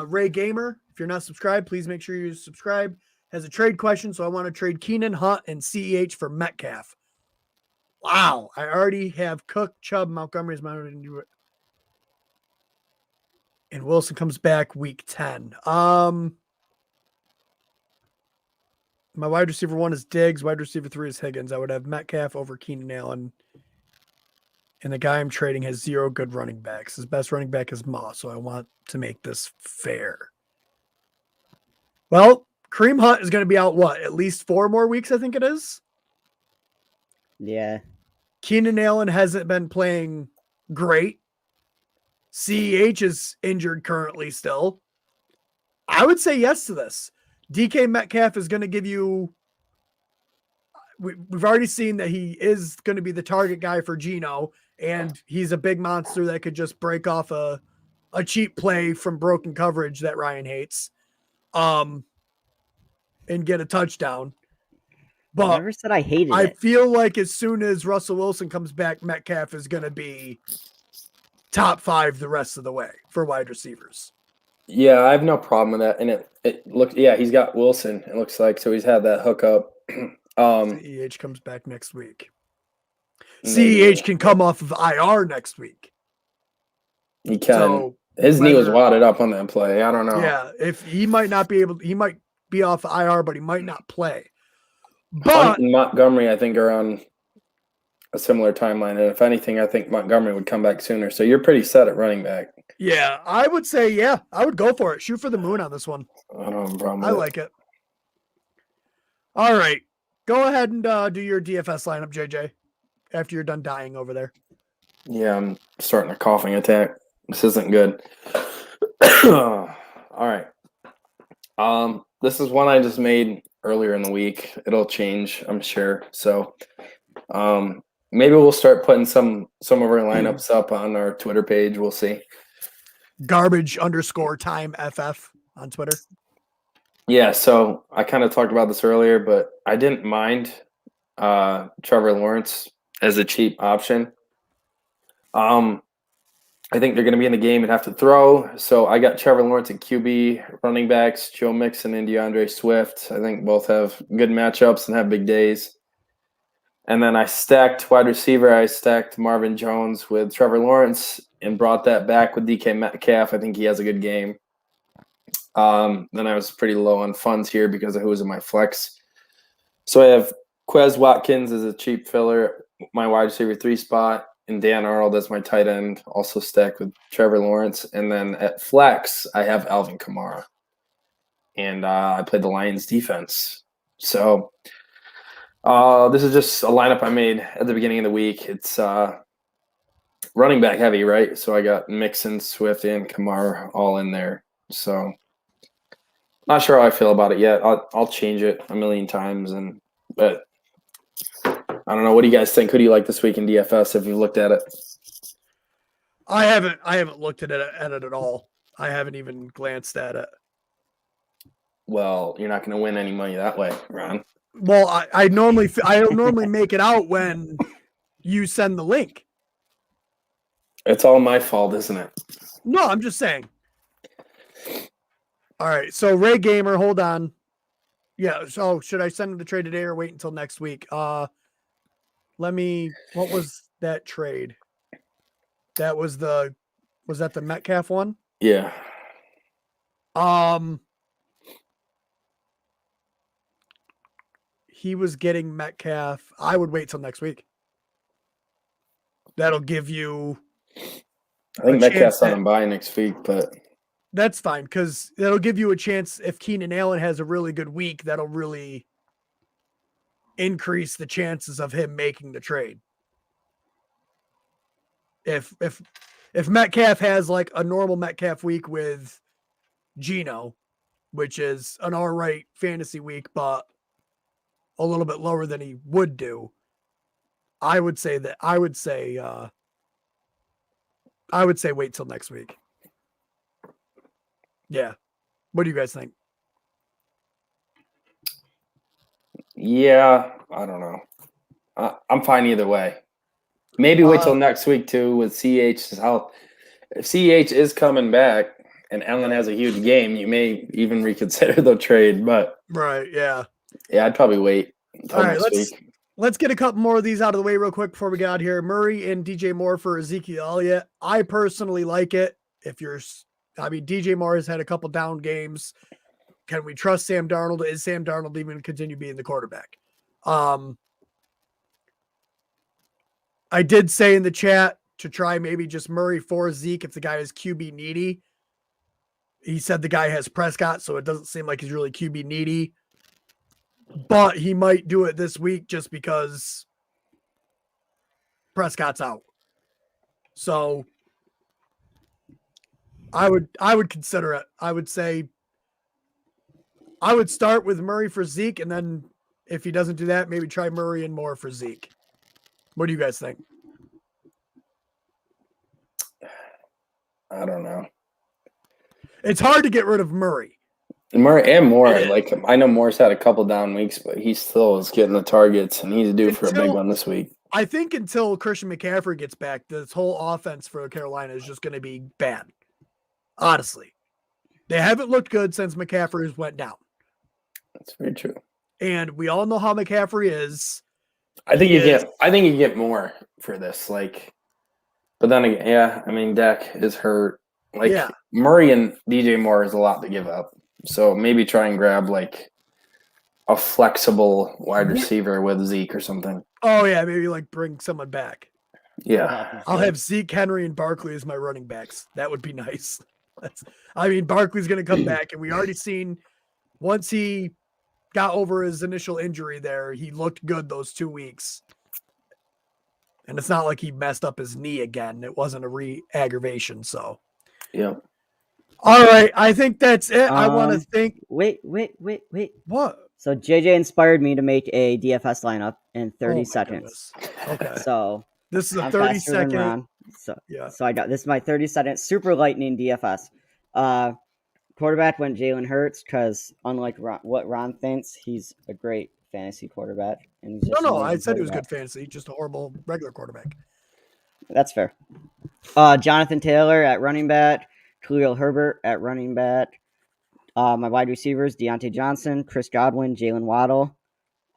Ray Gamer, if you're not subscribed, please make sure you subscribe. Has a trade question, so I want to trade Keenan Hunt and CEH for Metcalf. Wow, I already have Cook, Chubb, Montgomery's my and Wilson comes back week 10. My wide receiver 1 is Diggs. Wide receiver 3 is Higgins. I would have Metcalf over Keenan Allen. And the guy I'm trading has 0 good running backs. His best running back is Moss, so I want to make this fair. Well, Kareem Hunt is going to be out, at least 4 more weeks, I think it is? Yeah. Keenan Allen hasn't been playing great. CEH is injured currently still. I would say yes to this. DK Metcalf is going to give you we've already seen that he is going to be the target guy for Geno, and he's a big monster that could just break off a cheap play from broken coverage that Ryan hates and get a touchdown. But I never said I hated it. I feel like as soon as Russell Wilson comes back, Metcalf is going to be top 5 the rest of the way for wide receivers. Yeah, I have no problem with that. And it looks, he's got Wilson, it looks like. So he's had that hookup. CEH comes back next week. CEH can come off of IR next week. He can. So his knee was wadded up on that play. I don't know. Yeah, if he might not be able, he might be off IR, but he might not play. But Montgomery, I think, are on a similar timeline. And if anything, I think Montgomery would come back sooner. So you're pretty set at running back. Yeah, I would say, yeah, I would go for it. Shoot for the moon on this one. I don't have a problem with I like it. All right. Go ahead and do your DFS lineup, JJ, after you're done dying over there. Yeah, I'm starting a coughing attack. This isn't good. All right. This is one I just made earlier in the week. It'll change, I'm sure. So maybe we'll start putting some of our lineups up on our Twitter page. We'll see. Garbage_time FF on Twitter. Yeah, so I kind of talked about this earlier, but I didn't mind Trevor Lawrence as a cheap option. I think they're going to be in the game and have to throw. So I got Trevor Lawrence at QB, running backs, Joe Mixon and DeAndre Swift. I think both have good matchups and have big days. And then I stacked wide receiver. I stacked Marvin Jones with Trevor Lawrence and brought that back with DK Metcalf. I think he has a good game. Then I was pretty low on funds here because of who was in my flex. So I have Quez Watkins as a cheap filler, my wide receiver 3 spot, and Dan Arnold as my tight end, also stacked with Trevor Lawrence. And then at flex, I have Alvin Kamara. And I played the Lions defense. So this is just a lineup I made at the beginning of the week. It's running back heavy, right? So I got Mixon, Swift, and Kamara all in there. So not sure how I feel about it yet. I'll change it a million times, but I don't know. What do you guys think? Who do you like this week in DFS if you've looked at it? I haven't looked at it at all. I haven't even glanced at it. Well, you're not going to win any money that way, Ron. Well, I normally make it out when you send the link. It's all my fault, isn't it? No, I'm just saying. All right, so Ray Gamer, hold on. Yeah, so should I send him the trade today or wait until next week? What was that trade? Was that the Metcalf one? Yeah. He was getting Metcalf. I would wait till next week. That'll give you. I think Metcalf's on a bye next week, but that's fine because that'll give you a chance. If Keenan Allen has a really good week, that'll really increase the chances of him making the trade. If Metcalf has like a normal Metcalf week with Geno, which is an all right fantasy week, but a little bit lower than he would do, I would say wait till next week. Yeah. What do you guys think? Yeah, I don't know. I'm fine either way. Maybe wait till next week too with CH's health. If CH is coming back and Allen has a huge game, you may even reconsider the trade. But right, yeah, I'd probably wait until next week. Let's get a couple more of these out of the way real quick before we get out here. Murray and DJ Moore for Ezekiel Elliott. I personally like it. DJ Moore has had a couple down games. Can we trust Sam Darnold? Is Sam Darnold even continue being the quarterback? I did say in the chat to try maybe just Murray for Zeke if the guy is QB needy. He said the guy has Prescott, so it doesn't seem like he's really QB needy. But he might do it this week just because Prescott's out. So I would consider it. I would say I would start with Murray for Zeke, and then if he doesn't do that, maybe try Murray and Moore for Zeke. What do you guys think? I don't know. It's hard to get rid of Murray. Murray and Moore, like I know Moore's had a couple down weeks, but he still is getting the targets, and he's due for a big one this week. I think until Christian McCaffrey gets back, this whole offense for Carolina is just going to be bad. Honestly, they haven't looked good since McCaffrey went down. That's very true. And we all know how McCaffrey is. I think you get more for this, but then again, yeah, I mean Dak is hurt. Murray and DJ Moore is a lot to give up. So maybe try and grab a flexible wide receiver with Zeke or something. Oh yeah, maybe bring someone back. Yeah. I'll have Zeke, Henry, and Barkley as my running backs. That would be nice. Barkley's going to come back, and we already seen once he got over his initial injury there, he looked good those 2 weeks. And it's not like he messed up his knee again. It wasn't a re-aggravation, so. Yeah. All right, I think that's it. I want to think. Wait. What? So JJ inspired me to make a DFS lineup in 30 seconds. Okay. So this is a 30-second. So I got this is my 30-second super lightning DFS. Quarterback went Jalen Hurts because unlike what Ron thinks, he's a great fantasy quarterback. And No, I said he was good fantasy, just a horrible regular quarterback. That's fair. Jonathan Taylor at running back, Khalil Herbert at running back. My wide receivers, Deontay Johnson, Chris Godwin, Jalen Waddle.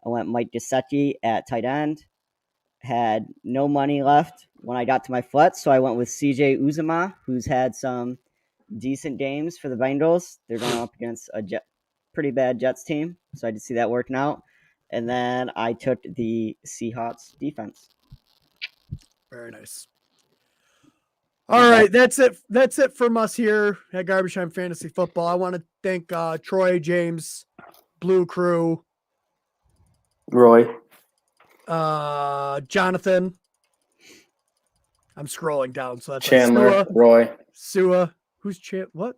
I went Mike Gesicki at tight end. Had no money left when I got to my flex, so I went with CJ Uzomah, who's had some decent games for the Bengals. They're going up against a pretty bad Jets team, so I did see that working out. And then I took the Seahawks defense. Very nice. All right, that's it. That's it from us here at Garbage Time Fantasy Football. I want to thank Troy, James, Blue Crew, Roy, Jonathan. I'm scrolling down, so that's Chandler, Roy, Sua. Who's what?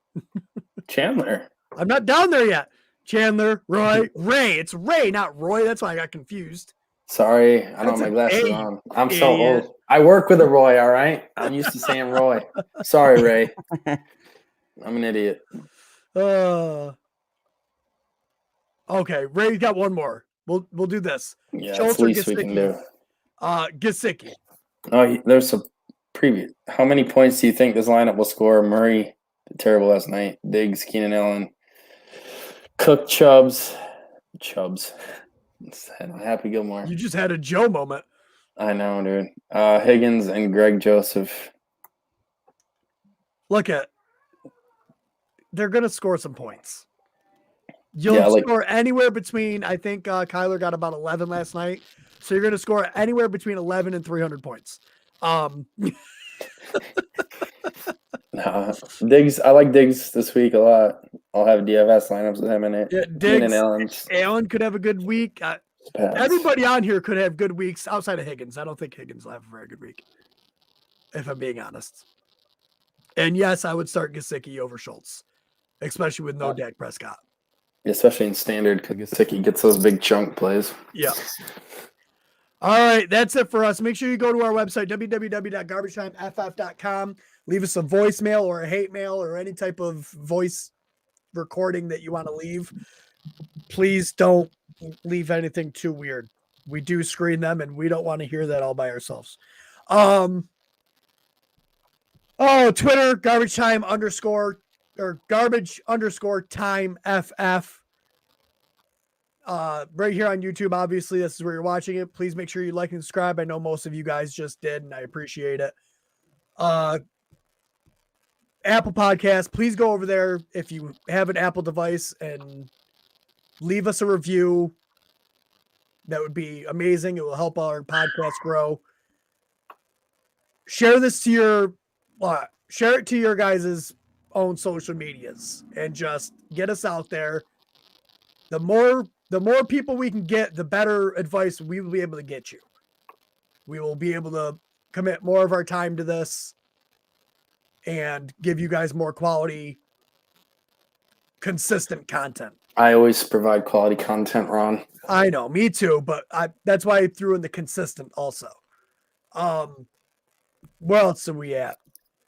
Chandler. I'm not down there yet. Chandler, Roy, Ray. It's Ray, not Roy. That's why I got confused. Sorry, I don't have my glasses on. I'm so old. I work with a Roy, all right? I'm used to saying Roy. Sorry, Ray. I'm an idiot. Okay, Ray got one more. We'll do this. Yeah, that's the least we can do. Gesicki. Oh, there's a preview. How many points do you think this lineup will score? Murray did terrible last night. Diggs, Keenan Allen, Cook, Chubbs. Happy Gilmore. You just had a Joe moment. I know, dude. Higgins and Greg Joseph. Look at. They're gonna score some points. You'll score anywhere between. I think Kyler got about 11 last night, so you're gonna score anywhere between 11 and 300 points. Diggs. I like Diggs this week a lot. I'll have DFS lineups with him in it. Yeah, Diggs. Allen could have a good week. Everybody on here could have good weeks outside of Higgins. I don't think Higgins will have a very good week, if I'm being honest. And yes, I would start Gesicki over Schultz, especially with no Dak Prescott. Especially in standard, because Gesicki gets those big chunk plays. Yeah. All right, that's it for us. Make sure you go to our website, www.garbagetimef.com. Leave us a voicemail or a hate mail or any type of voice recording that you want to leave. Please don't leave anything too weird. We do screen them, and we don't want to hear that all by ourselves. Twitter, garbage time _time FF. Right here on YouTube, obviously, this is where you're watching it. Please make sure you like and subscribe. I know most of you guys just did, and I appreciate it. Apple Podcast, please go over there if you have an Apple device and leave us a review. That would be amazing. It will help our podcast grow. Share this to your guys' own social medias and just get us out there. The more people we can get, the better advice we will be able to get you. We will be able to commit more of our time to this and give you guys more quality, consistent content. I always provide quality content, Ron. I know, me too, but that's why I threw in the consistent also. Where else are we at?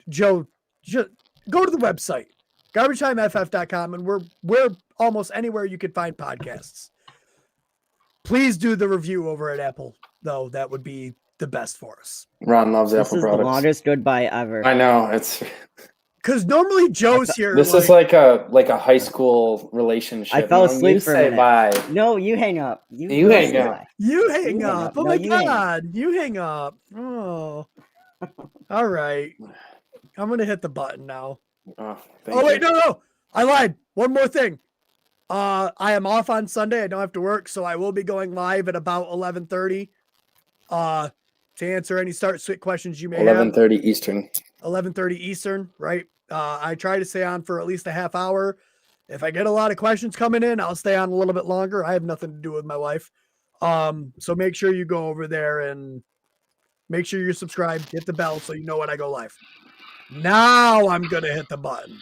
Joe, just go to the website, garbagetimef.com, and we're almost anywhere you could find podcasts. Please do the review over at Apple, though. That would be the best for us. Ron loves Apple products. This is the longest goodbye ever. I know, it's because normally Joe's here. This is like a high school relationship. I fell asleep for a minute. Bye. No, you hang up. You hang up. You hang up. Oh my God, you hang up. Oh, all right. I'm gonna hit the button now. Oh wait, no, I lied. One more thing. I am off on Sunday. I don't have to work, so I will be going live at about 11:30. To answer any start sit questions you may have. 11:30 Eastern. 11:30 Eastern, right? I try to stay on for at least a half hour. If I get a lot of questions coming in, I'll stay on a little bit longer. I have nothing to do with my wife. So make sure you go over there and make sure you're subscribed. Hit the bell so you know when I go live. Now I'm going to hit the button.